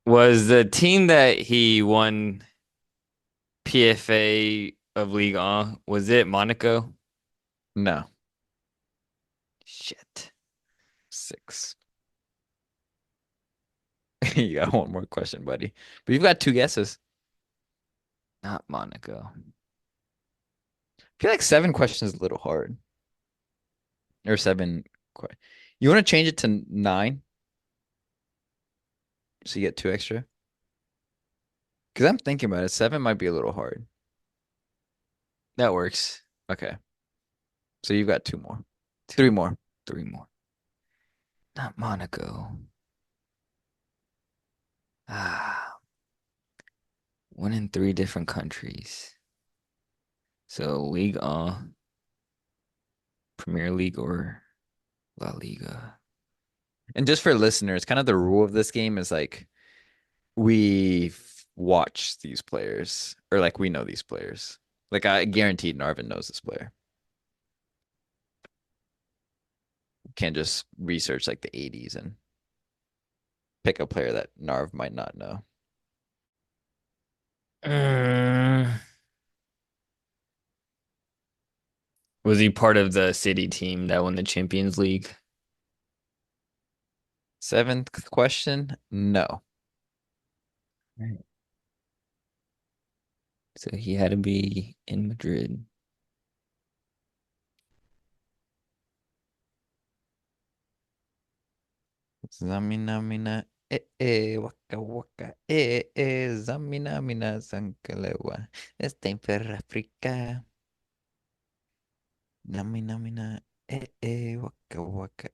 B: Was the team that he won PFA of Ligue 1, was it Monaco?
A: No,
B: Shit.
A: six. You got one more question, buddy. But you've got two guesses.
B: Not Monaco.
A: I feel like seven questions is a little hard. Or seven. You want to change it to nine so you get two extra? Because I'm thinking about it. Seven might be a little hard.
B: That works.
A: Okay. So you've got two more. Three
B: Two,
A: more.
B: three more. Not Monaco. Ah, one in three different countries. So Ligue 1, Premier League, or La Liga.
A: And just for listeners, kind of the rule of this game is like we watch these players or like we know these players. Like I guaranteed Narvin knows this player. Can't just research like the 80s and pick a player that Narv might not know.
B: Mm. Was he part of the City team that won the Champions League?
A: Seventh question, no.
B: Right. So he had to be in Madrid.
A: Zamina mina waka waka zamina mina sankalewa. It's time for Africa. Namina mina waka waka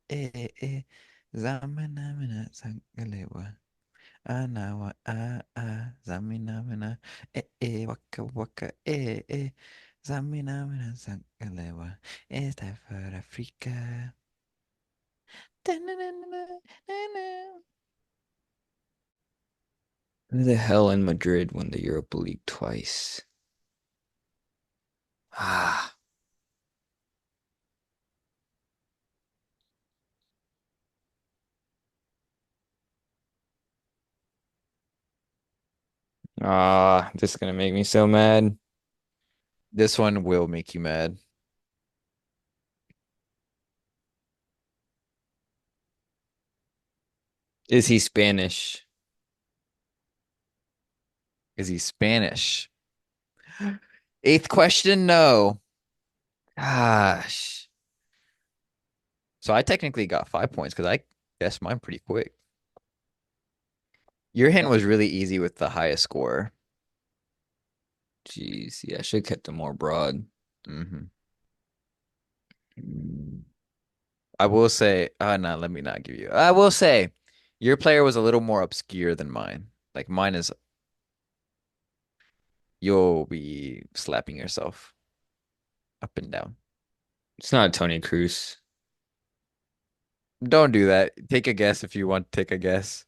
A: zamina mina sankalewa. Anawa zamina mina waka waka zamina mina sankalewa. It's time for Africa.
B: Who the hell in Madrid won the Europa League twice? Ah, this is gonna make me so mad.
A: This one will make you mad.
B: Is he Spanish?
A: Is he Spanish? Eighth question, no.
B: Gosh.
A: So I technically got 5 points because I guessed mine pretty quick. Your hint was really easy with the highest score.
B: Jeez, yeah, I should have kept them more broad.
A: Hmm.
B: Mm.
A: I will say, no, let me not give you. I will say, your player was a little more obscure than mine. Like mine is, you'll be slapping yourself up and down.
B: It's not Tony Cruz.
A: Don't do that. Take a guess if you want to take a guess.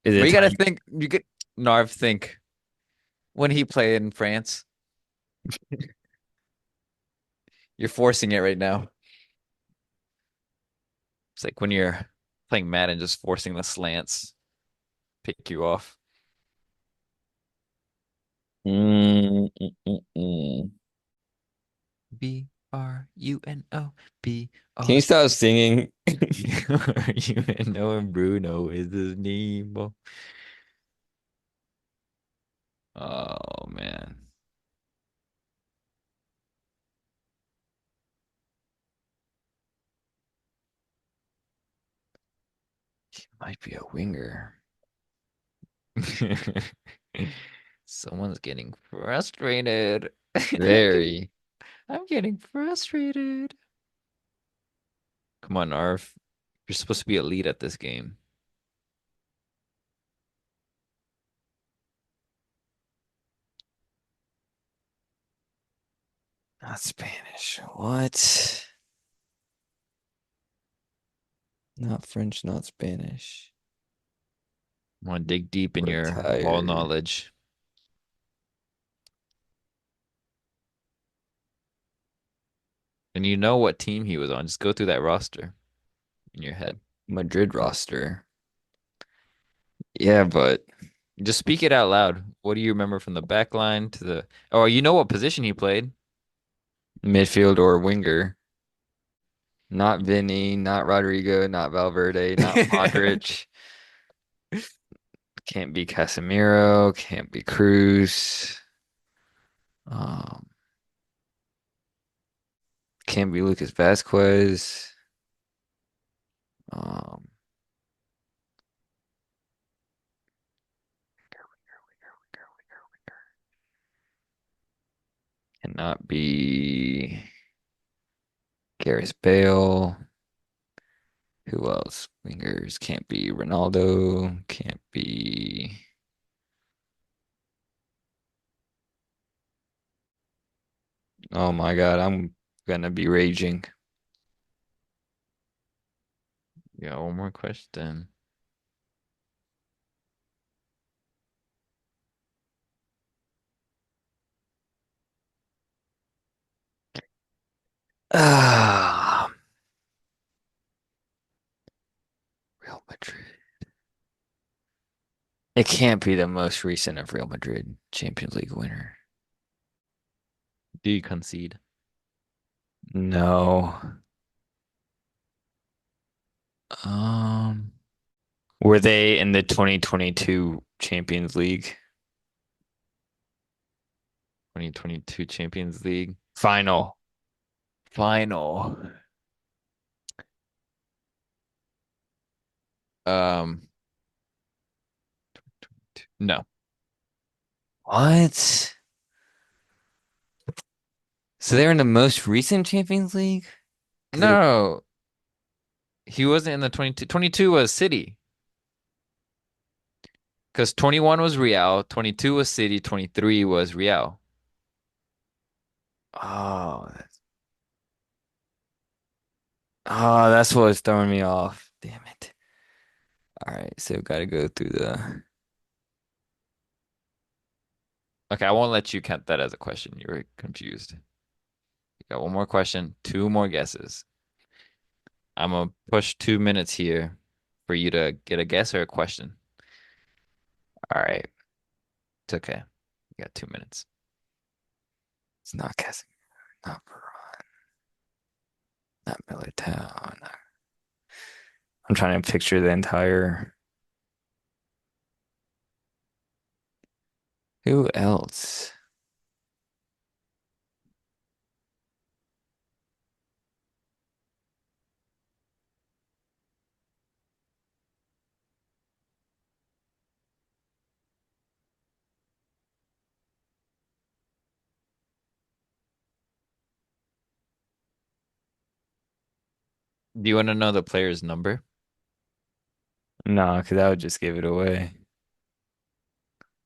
B: Is
A: But
B: it
A: you gotta
B: time?
A: think. You could Narv think when he played in France. You're forcing it right now. It's like when you're playing Madden, just forcing the slants pick you off.
B: Mm.
A: Bruno B
B: Can
A: R
B: you stop singing?
A: UNO and Bruno is his name. Oh man,
B: Might be a winger.
A: someone's getting frustrated.
B: Very.
A: I'm getting frustrated. Come on, Arv. You're supposed to be a lead at this game.
B: Not Spanish. What? Not French, not Spanish.
A: I want to dig deep in your ball
B: Retired.
A: knowledge. And you know what team he was on. Just go through that roster in your head.
B: Madrid roster. Yeah, but
A: Just speak it out loud. What do you remember from the back line to the Oh, you know what position he played?
B: midfield or winger. Not Vinny, not Rodrigo, not Valverde, not Modric. Can't be Casemiro, can't be Cruz. Um, can't be Lucas Vasquez. Um, cannot be Gareth Bale. Who else? Wingers can't be Ronaldo. Can't be. Oh my God, I'm gonna be raging.
A: Yeah, one more question.
B: Ah, Real Madrid. It can't be the most recent of Real Madrid Champions League winner.
A: Do you concede?
B: No. Um, were they in the 2022 Champions League
A: 2022 Champions League
B: final?
A: final. Um, no.
B: What? So they're in the most recent Champions League? Because it
A: No, he wasn't in the 22. 22 was City. Because 21 was Real, 22 was City, 23 was Real.
B: oh, that's what was throwing me off. Damn it. All right, so gotta go through the
A: Okay, I won't let you count that as a question. You were confused. You got one more question, two more guesses. I'm gonna push 2 minutes here for you to get a guess or a question.
B: all right.
A: It's okay. You got 2 minutes.
B: It's not Casemiro, not Varane, not Militao. I'm trying to picture the entire. Who else?
A: Do you want to know the player's number?
B: No, because that would just give it away.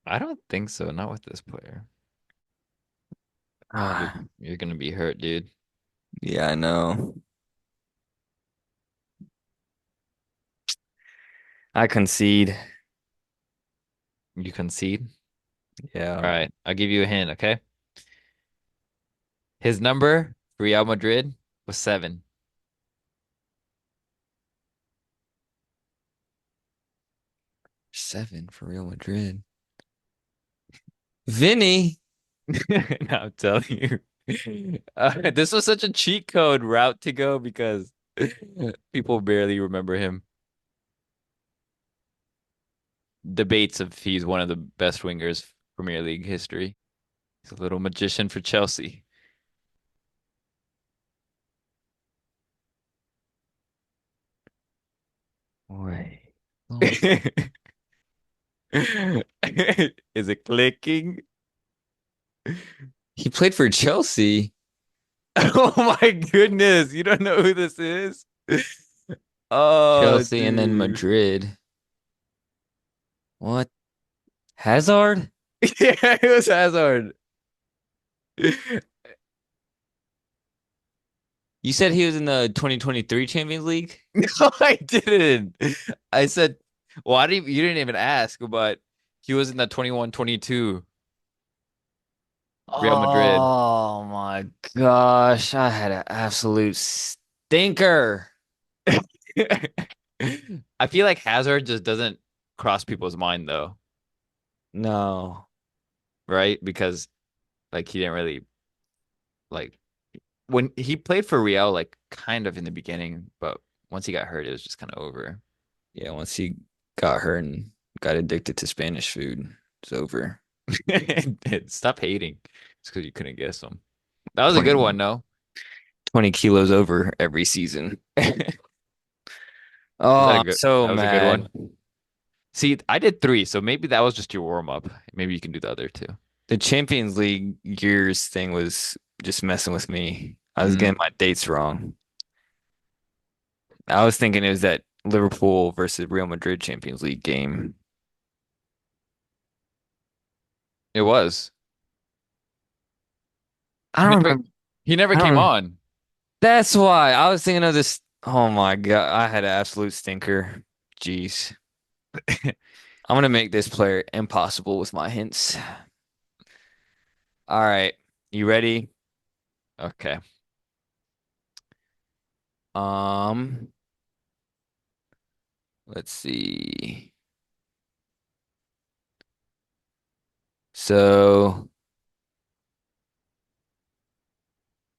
A: I don't think so. Not with this player. You're
B: Ah,
A: you're gonna be hurt, dude.
B: yeah, I know. I concede.
A: You concede? All
B: Yeah.
A: right, I'll give you a hint, okay? His number for Real Madrid was 7.
B: 7 for Real Madrid. Vinny.
A: No, I'm telling you. This was such a cheat code route to go because people barely remember him. Debates if he's one of the best wingers Premier League history. He's a little magician for Chelsea.
B: Wait. Oh.
A: Is it clicking?
B: He played for Chelsea.
A: Oh my goodness, you don't know who this is? Oh,
B: Chelsea and then
A: dude.
B: Madrid. What? Hazard?
A: Yeah, it was Hazard.
B: You said he was in the 2023 Champions League?
A: No, I didn't. I said, why did you didn't even ask, but he was in the 21-22 Real Madrid.
B: Oh my gosh, I had an absolute stinker.
A: I feel like Hazard just doesn't cross people's mind though,
B: No.
A: right? Because like he didn't really like when he played for Real, like kind of in the beginning, but once he got hurt, it was just kind of over.
B: Yeah, once he got hurt and got addicted to Spanish food, it's over.
A: Stop hating. It's because you couldn't guess him. That was a good
B: 20,
A: one, though.
B: 20 kilos over every season.
A: Was
B: Oh,
A: that a
B: I'm
A: good?
B: so
A: That was a good
B: mad.
A: one. See, I did three, so maybe that was just your warm up. Maybe you can do the other two.
B: The Champions League years thing was just messing with me. I was
A: Mm,
B: getting my dates wrong. I was thinking it was that Liverpool versus Real Madrid Champions League game.
A: it was.
B: I
A: He
B: don't
A: never.
B: remember.
A: He never
B: I
A: came
B: don't.
A: on.
B: That's why I was thinking of this. Oh my God, I had an absolute stinker. Jeez. I'm gonna make this player impossible with my hints. All right, you ready?
A: Okay.
B: Um, let's see. So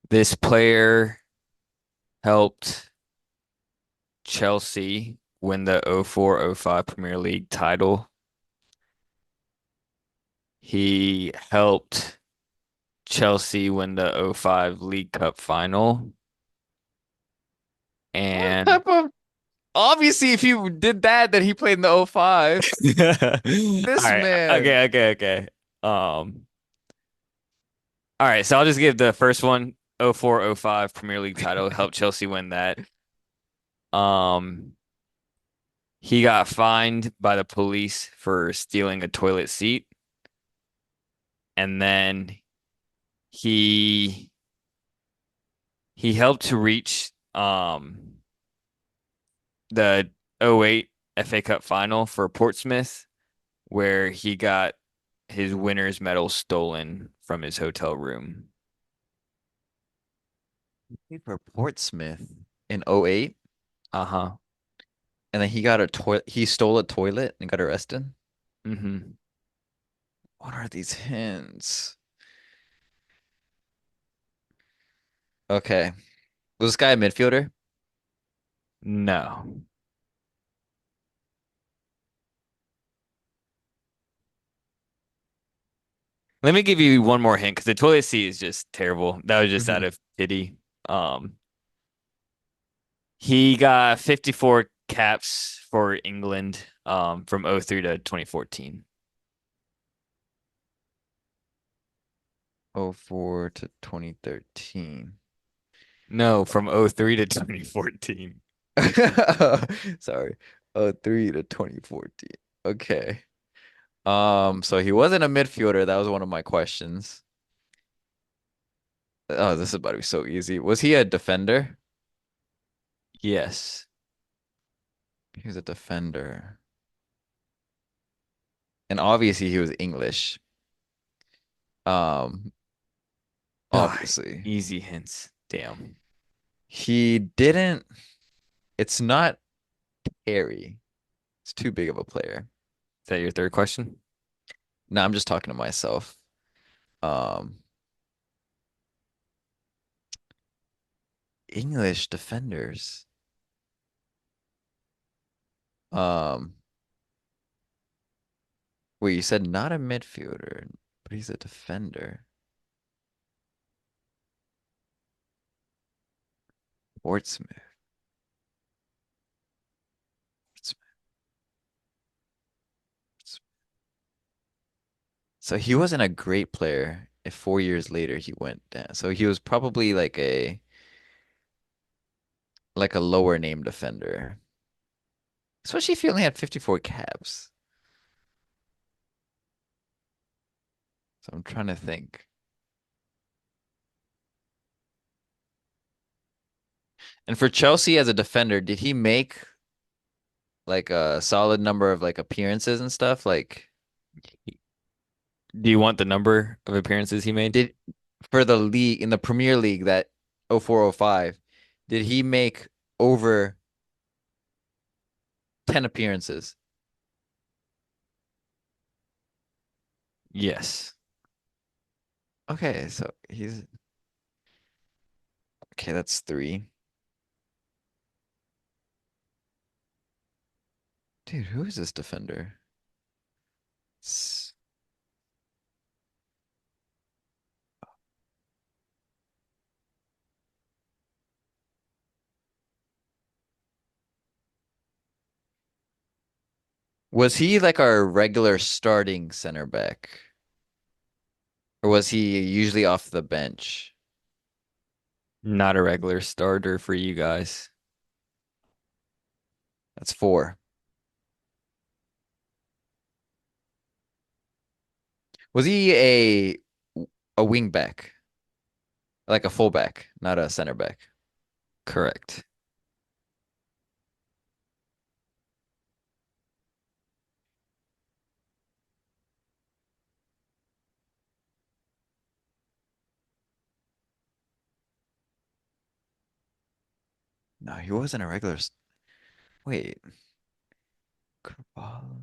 B: this player helped Chelsea win the 04-05 Premier League title. He helped Chelsea win the 05 League Cup final.
A: What
B: And
A: type of? Obviously, if he did that, then he played in the '05.
B: all
A: This
B: right,
A: man.
B: okay. Um, all right, so I'll just give the first one 04-05 Premier League title, helped Chelsea win that. Um, he got fined by the police for stealing a toilet seat, and then he he helped to reach the '08 FA Cup final for Portsmouth, where he got his winner's medal stolen from his hotel room.
A: Played for Portsmouth in '08,
B: Uh-huh.
A: and then he got a toilet. He stole a toilet and got arrested.
B: Mm-hmm.
A: What are these hints? Okay. Was this guy a midfielder?
B: No. Let me give you one more hint because the toilet seat is just terrible. That was just out
A: Hmm.
B: of pity. Um, he got 54 caps for England from '03 to 2014.
A: '04 to 2013.
B: No, from '03 to 2014.
A: Sorry. '03 to 2014. Okay. So he wasn't a midfielder. That was one of my questions. Oh, this is about to be so easy. Was he a defender?
B: Yes.
A: He was a defender. and obviously he was English. Um,
B: Ah,
A: obviously.
B: easy hints. Damn.
A: He didn't, it's not Harry. It's too big of a player.
B: Is that your third question?
A: No, I'm just talking to myself. Um, English defenders. Um, wait, you said not a midfielder, but he's a defender. Portsmouth. So he wasn't a great player if 4 years later he went down. So he was probably like a lower name defender. Especially if he only had 54 caps. So I'm trying to think. And for Chelsea as a defender, did he make like a solid number of like appearances and stuff? Like
B: Do you want the number of appearances he made?
A: did for the league in the Premier League that 0405, did he make over 10 appearances?
B: Yes.
A: Okay, so he's okay, that's three. Dude, who is this defender? S- Was he like our regular starting center back? Or was he usually off the bench?
B: Not a regular starter for you guys.
A: That's four. Was he a wing back? Like a fullback, not a center back.
B: Correct.
A: No, he wasn't a regular. Wait. Carvalho?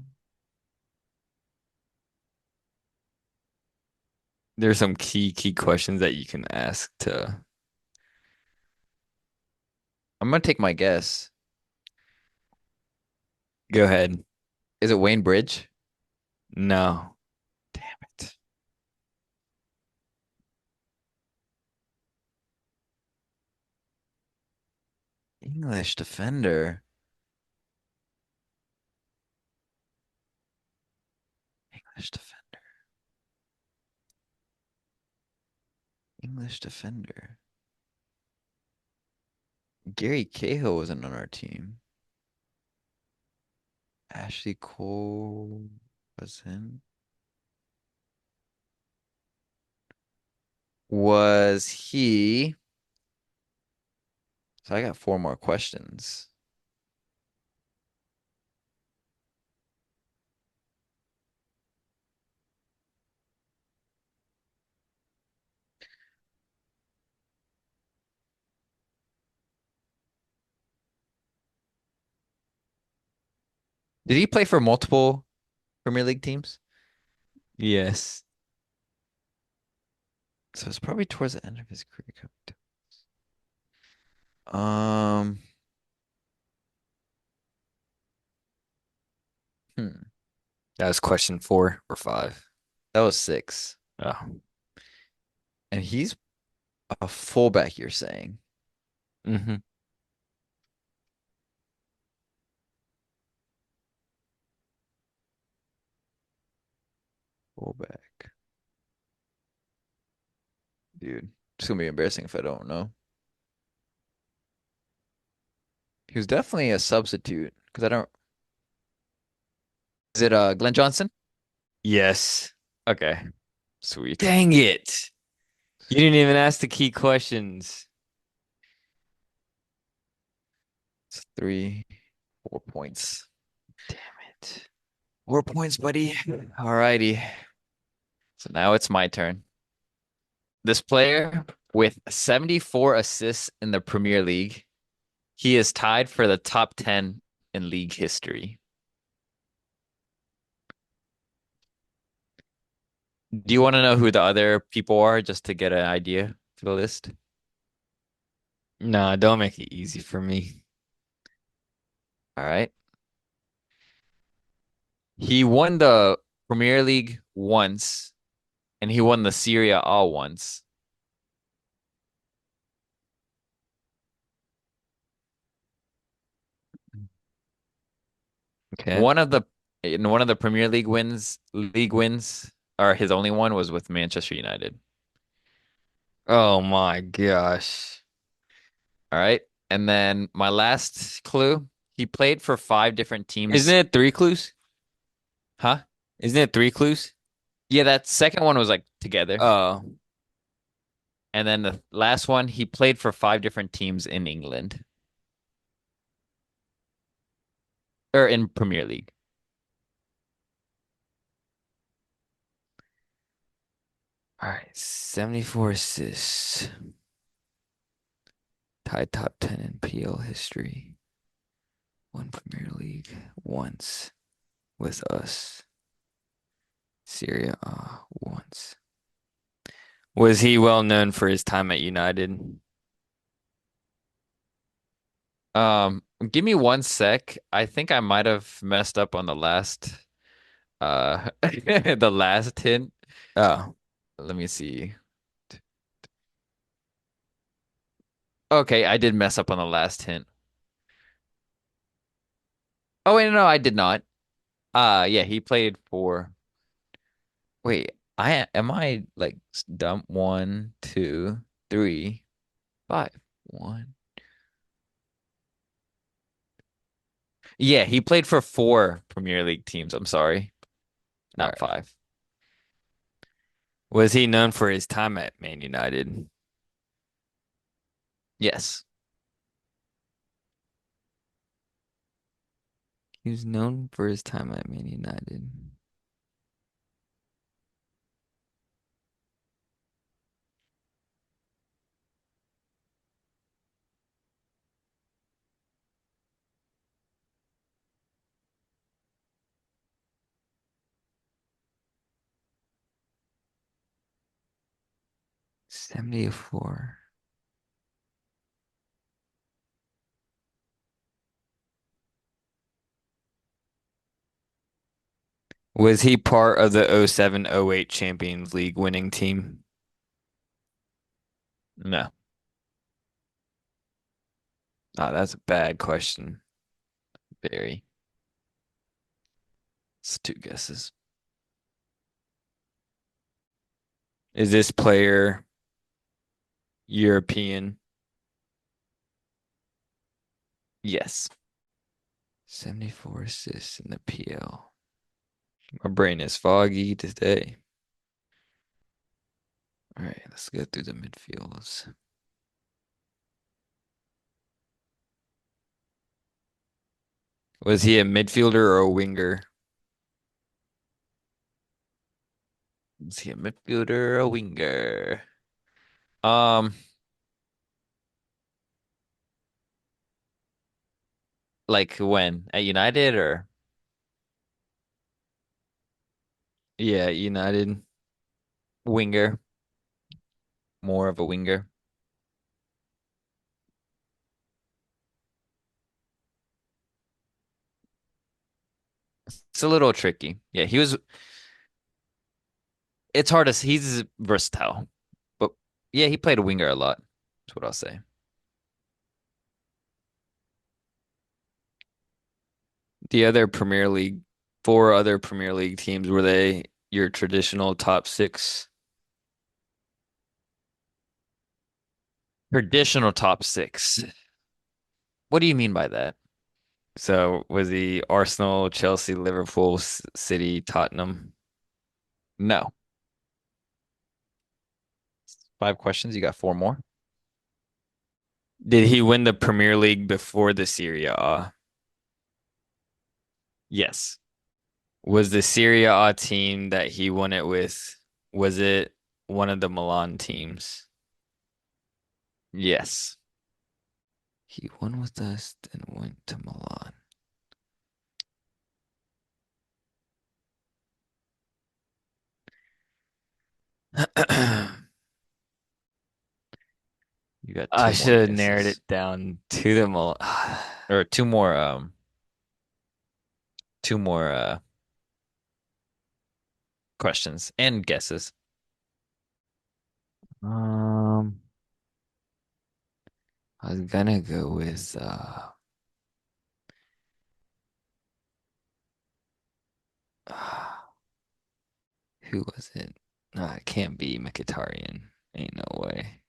B: There's some key questions that you can ask to
A: I'm gonna take my guess.
B: go ahead.
A: Is it Wayne Bridge?
B: No.
A: Damn it. English defender. English defender. English defender. Gary Cahill wasn't on our team. Ashley Cole wasn't. Was he? So I got four more questions. Did he play for multiple Premier League teams?
B: Yes.
A: So it's probably towards the end of his career. Um, hmm.
B: That was question 4 or 5.
A: That was six.
B: Oh.
A: And he's a fullback, you're saying.
B: Hmm.
A: Fullback. Dude, it's gonna be embarrassing if I don't know. He was definitely a substitute because I don't. Is it Glenn Johnson?
B: Yes.
A: Okay, sweet.
B: Dang it. You didn't even ask the key questions.
A: It's three, 4 points.
B: Damn it.
A: More points, buddy. All righty. So now it's my turn. This player with 74 assists in the Premier League, he is tied for the top 10 in league history. Do you want to know who the other people are just to get an idea for the list?
B: Nah, don't make it easy for me.
A: All right. He won the Premier League once and he won the Serie A once.
B: Okay.
A: One of the in one of the Premier League wins, or his only one was with Manchester United.
B: Oh my gosh.
A: All right. And then my last clue, he played for five different
B: Isn't
A: teams.
B: it three clues?
A: Huh?
B: Isn't it three clues?
A: Yeah, that second one was like together.
B: Oh,
A: And then the last one, he played for five different teams in England or in Premier League.
B: all right. 74 assists. Tied top 10 in PL history. Won Premier League once with us. Serie A once. Was he well known for his time at United?
A: Give me one sec. I think I might have messed up on the last the last hint.
B: Oh,
A: Let me see. Okay, I did mess up on the last hint. Oh wait, no, I did not. Yeah, he played for wait, I am I like dumb? One, two, three, five. One. Yeah, he played for four Premier League teams. I'm sorry,
B: all
A: not
B: right.
A: five.
B: Was he known for his time at Man United?
A: Yes.
B: He was known for his time at Man United. 74. Was he part of the 07-08 Champions League winning team?
A: No.
B: Oh, that's a bad question.
A: Very. It's two guesses.
B: Is this player European?
A: Yes.
B: 74 assists in the PL. My brain is foggy today. All right, let's go through the midfields. Was he a midfielder or a winger?
A: Is he a midfielder or a winger? Um, like when? At United or
B: Yeah, United.
A: winger? More of a winger. It's a little tricky. Yeah, it's hard to, he's versatile. But yeah, he played a winger a lot. That's what I'll say.
B: The other Premier League, four other Premier League teams, were they your traditional top six?
A: Traditional top six. What do you mean by that?
B: So was he Arsenal, Chelsea, Liverpool, City, Tottenham?
A: No. Five questions. You got four more?
B: Did he win the Premier League before the Serie A?
A: Yes.
B: Was the Serie A team that he won it with, was it one of the Milan teams?
A: Yes.
B: He won with us, then went to Milan.
A: You got
B: I
A: two more
B: should have narrowed
A: guesses.
B: it down to the Milan.
A: Or two more questions and guesses.
B: Um, I was gonna go with who was it? No, it can't be Mkhitaryan. Ain't no way.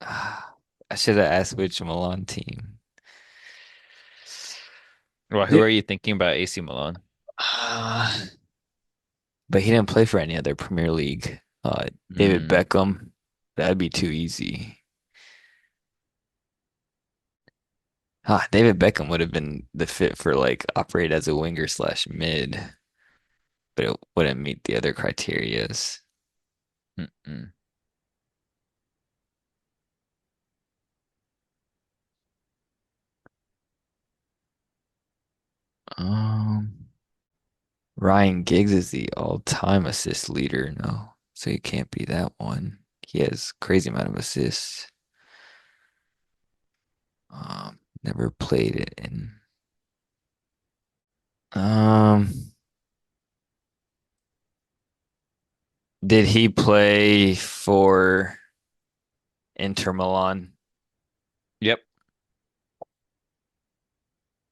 B: I should have asked which Milan team.
A: Well, who
B: Di-
A: are you thinking about AC Milan?
B: Ah, but he didn't play for any other Premier League. David
A: Mm,
B: Beckham. That'd be too easy. David Beckham would have been the fit for like operate as a winger slash mid, but it wouldn't meet the other criterias.
A: mm-mm.
B: Um, Ryan Giggs is the all-time assist leader, no, so he can't be that one. He has crazy amount of assists. Never played it in. Um, did he play for Inter Milan?
A: Yep.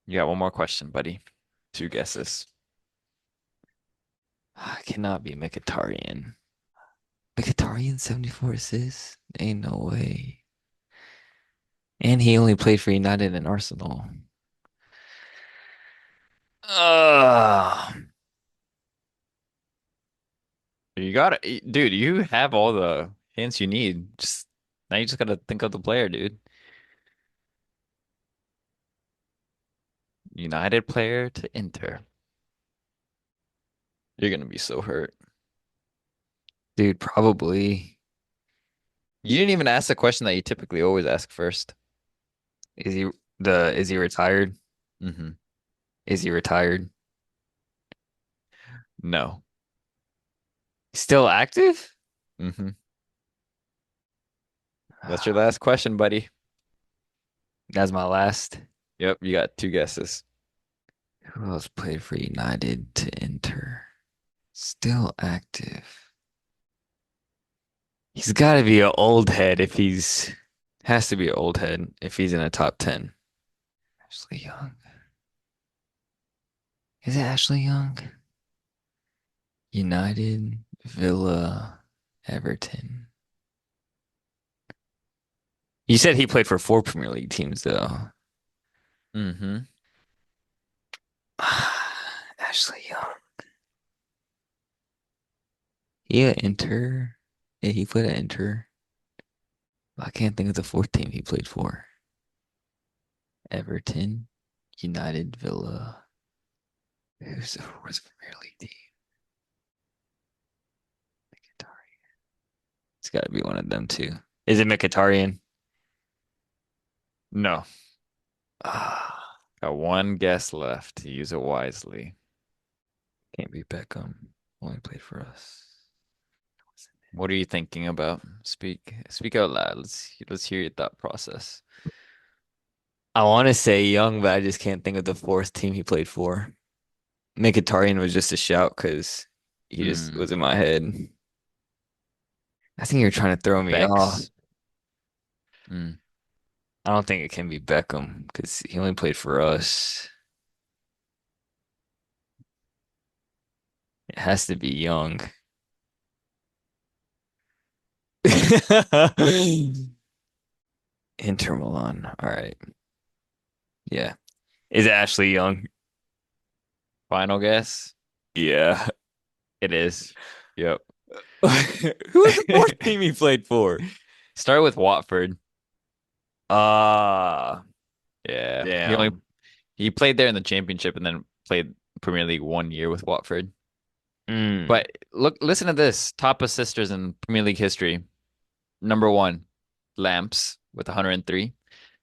A: You got one more question, buddy. Two guesses.
B: Cannot be Mkhitaryan. Mkhitaryan 74 assists? Ain't no way. And he only played for United and Arsenal. Uh,
A: You got it, dude. You have all the hints you need. Just now, you just gotta think of the player, dude. United player to Inter. You're gonna be so hurt.
B: dude, probably.
A: You didn't even ask the question that you typically always ask first.
B: Is he is he retired?
A: Hmm.
B: Is he retired?
A: No.
B: Still active?
A: Hmm. That's your last question, buddy.
B: That's my last.
A: Yep, you got two guesses.
B: Who else played for United to Inter? Still active. He's got to be an old head if he's has to be an old head if he's in a top 10. Ashley Young. Is it Ashley Young? United, Villa, Everton. You said he played for four Premier League teams though.
A: Hmm.
B: Ashley Young. Yeah, Inter. Yeah, he played at Inter. I can't think of the fourth team he played for. Everton, United, Villa. Who's the fourth Premier League team? Mkhitaryan. It's got to be one of them too. Is it Mkhitaryan?
A: No.
B: Ah,
A: Got one guess left. Use it wisely.
B: can't be Beckham. Only played for us.
A: What are you thinking about? Speak out loud. Let's hear your thought process.
B: I want to say Young, but I just can't think of the fourth team he played for. Mkhitaryan was just a shout because he just
A: Hmm.
B: was in my head. I think you're trying to throw me off.
A: Bex? Hmm.
B: I don't think it can be Beckham because he only played for us. It has to be Young. Inter Milan. All right. Yeah. Is it Ashley Young?
A: Final guess?
B: Yeah.
A: It is. Yep.
B: Who was the fourth team he played for?
A: Start with Watford.
B: Ah,
A: Yeah. He
B: damn.
A: played there in the championship and then played Premier League 1 year with Watford.
B: Mm.
A: But look, listen to this. Top assisters in Premier League history. Number one, Lamps with 103.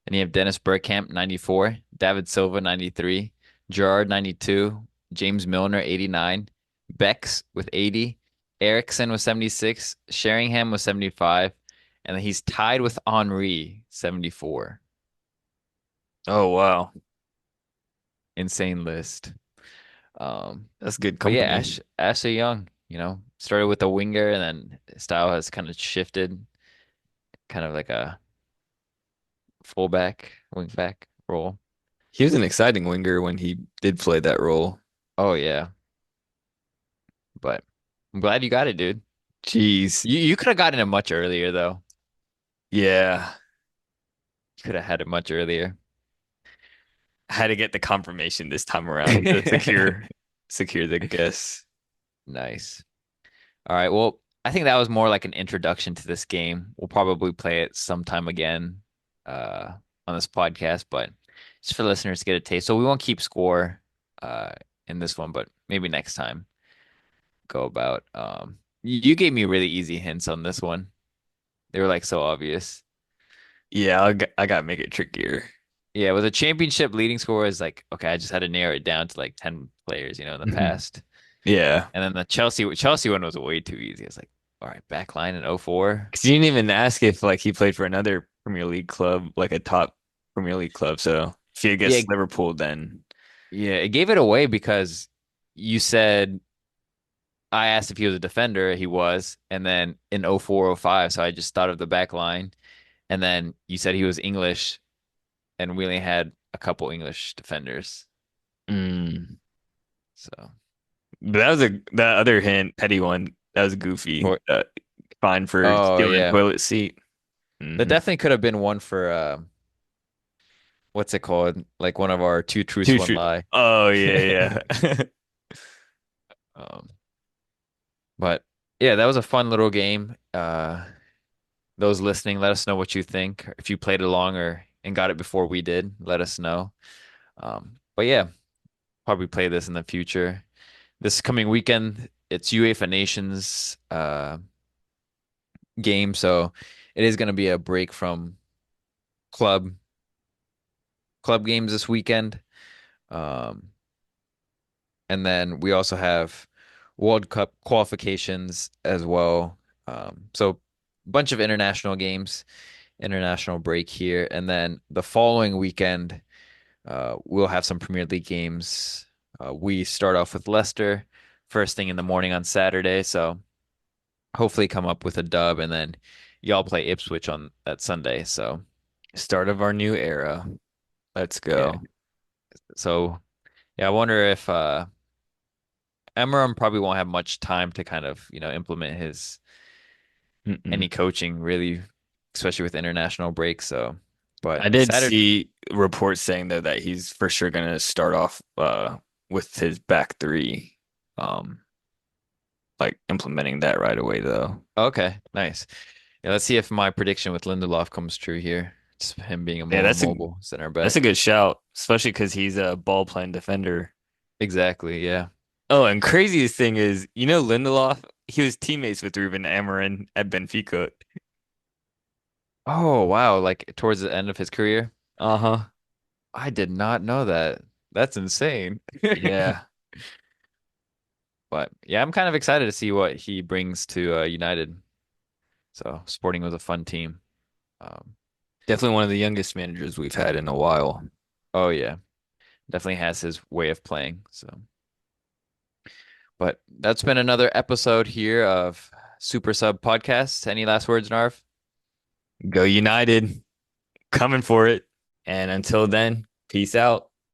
A: And you have Dennis Bergkamp, 94. David Silva, 93. Gerrard, 92. James Milner, 89. Bex with 80. Eriksson with 76. Sheringham with 75. And then he's tied with Henry, 74.
B: Oh wow.
A: Insane list. Um,
B: That's good
A: but yeah,
B: company.
A: Ashley Young, started with a winger and then his style has kind of shifted, kind of like a fullback, wing back role.
B: He was an exciting winger when he did play that role.
A: Oh yeah, but I'm glad you got it, dude.
B: Jeez.
A: You could have gotten it much earlier though.
B: Yeah.
A: You could have had it much earlier.
B: Had to get the confirmation this time around to secure the guess.
A: Nice. All right. Well, I think that was more like an introduction to this game. We'll probably play it sometime again uh on this podcast, but just for listeners to get a taste. So we won't keep score uh in this one, but maybe next time go about. You gave me really easy hints on this one. They were like so obvious.
B: Yeah, I got to make it trickier.
A: Yeah, with a championship leading score is like, okay, I just had to narrow it down to like 10 players, in the
B: Mhm.
A: past.
B: Yeah.
A: And then the Chelsea one was way too easy. It's like, all right, back line in '04.
B: 'Cause you didn't even ask if like he played for another Premier League club, like a top Premier League club. So if you
A: Yeah,
B: guess Liverpool, then
A: yeah, it gave it away because you said I asked if he was a defender, he was, and then in '04, '05, so I just thought of the back line. And then you said he was English, and we only had a couple English defenders.
B: mm.
A: So,
B: But that was a that other hint, petty one. That was goofy.
A: or,
B: Fine for
A: oh
B: stealing a
A: yeah,
B: toilet seat.
A: that
B: Hmm.
A: definitely could have been one for what's it called? Like one of our two truths,
B: Too
A: one
B: true.
A: lie.
B: Oh yeah, yeah.
A: Um, but yeah, that was a fun little game. Those listening, let us know what you think. If you played along or and got it before we did, let us know. But yeah, probably play this in the future. This coming weekend, it's UEFA Nations game, so it is going to be a break from club club games this weekend. Um, and then we also have World Cup qualifications as well. So bunch of international games, international break here, and then the following weekend we'll have some Premier League games. We start off with Leicester first thing in the morning on Saturday, so hopefully come up with a dub, and then y'all play Ipswich on that Sunday. So
B: Start of our new era. Let's
A: yeah,
B: go.
A: so yeah, I wonder if Emram probably won't have much time to kind of implement his
B: Mm-mm.
A: any coaching really, especially with international breaks. So, but
B: I did
A: Saturday,
B: see reports saying though that he's for sure gonna start off with his back three. Um like implementing that right away though.
A: okay, nice. Yeah, let's see if my prediction with Lindelof comes true here. Just him being a
B: Yeah,
A: more mobile center
B: that's a
A: back.
B: good shout, especially because he's a ball playing defender.
A: Exactly, yeah.
B: Oh, and craziest thing is, Lindelof, he was teammates with Ruben Amorim at Benfica.
A: Oh, wow, like towards the end of his career.
B: Uh-huh.
A: I did not know that. That's insane.
B: Yeah.
A: But yeah, I'm kind of excited to see what he brings to United. So Sporting was a fun team. Um,
B: Definitely one of the youngest managers we've had in a while.
A: oh yeah, definitely has his way of playing. So, but that's been another episode here of Super Sub Podcast. Any last words, Narv?
B: Go United, coming for it. And until then, peace out.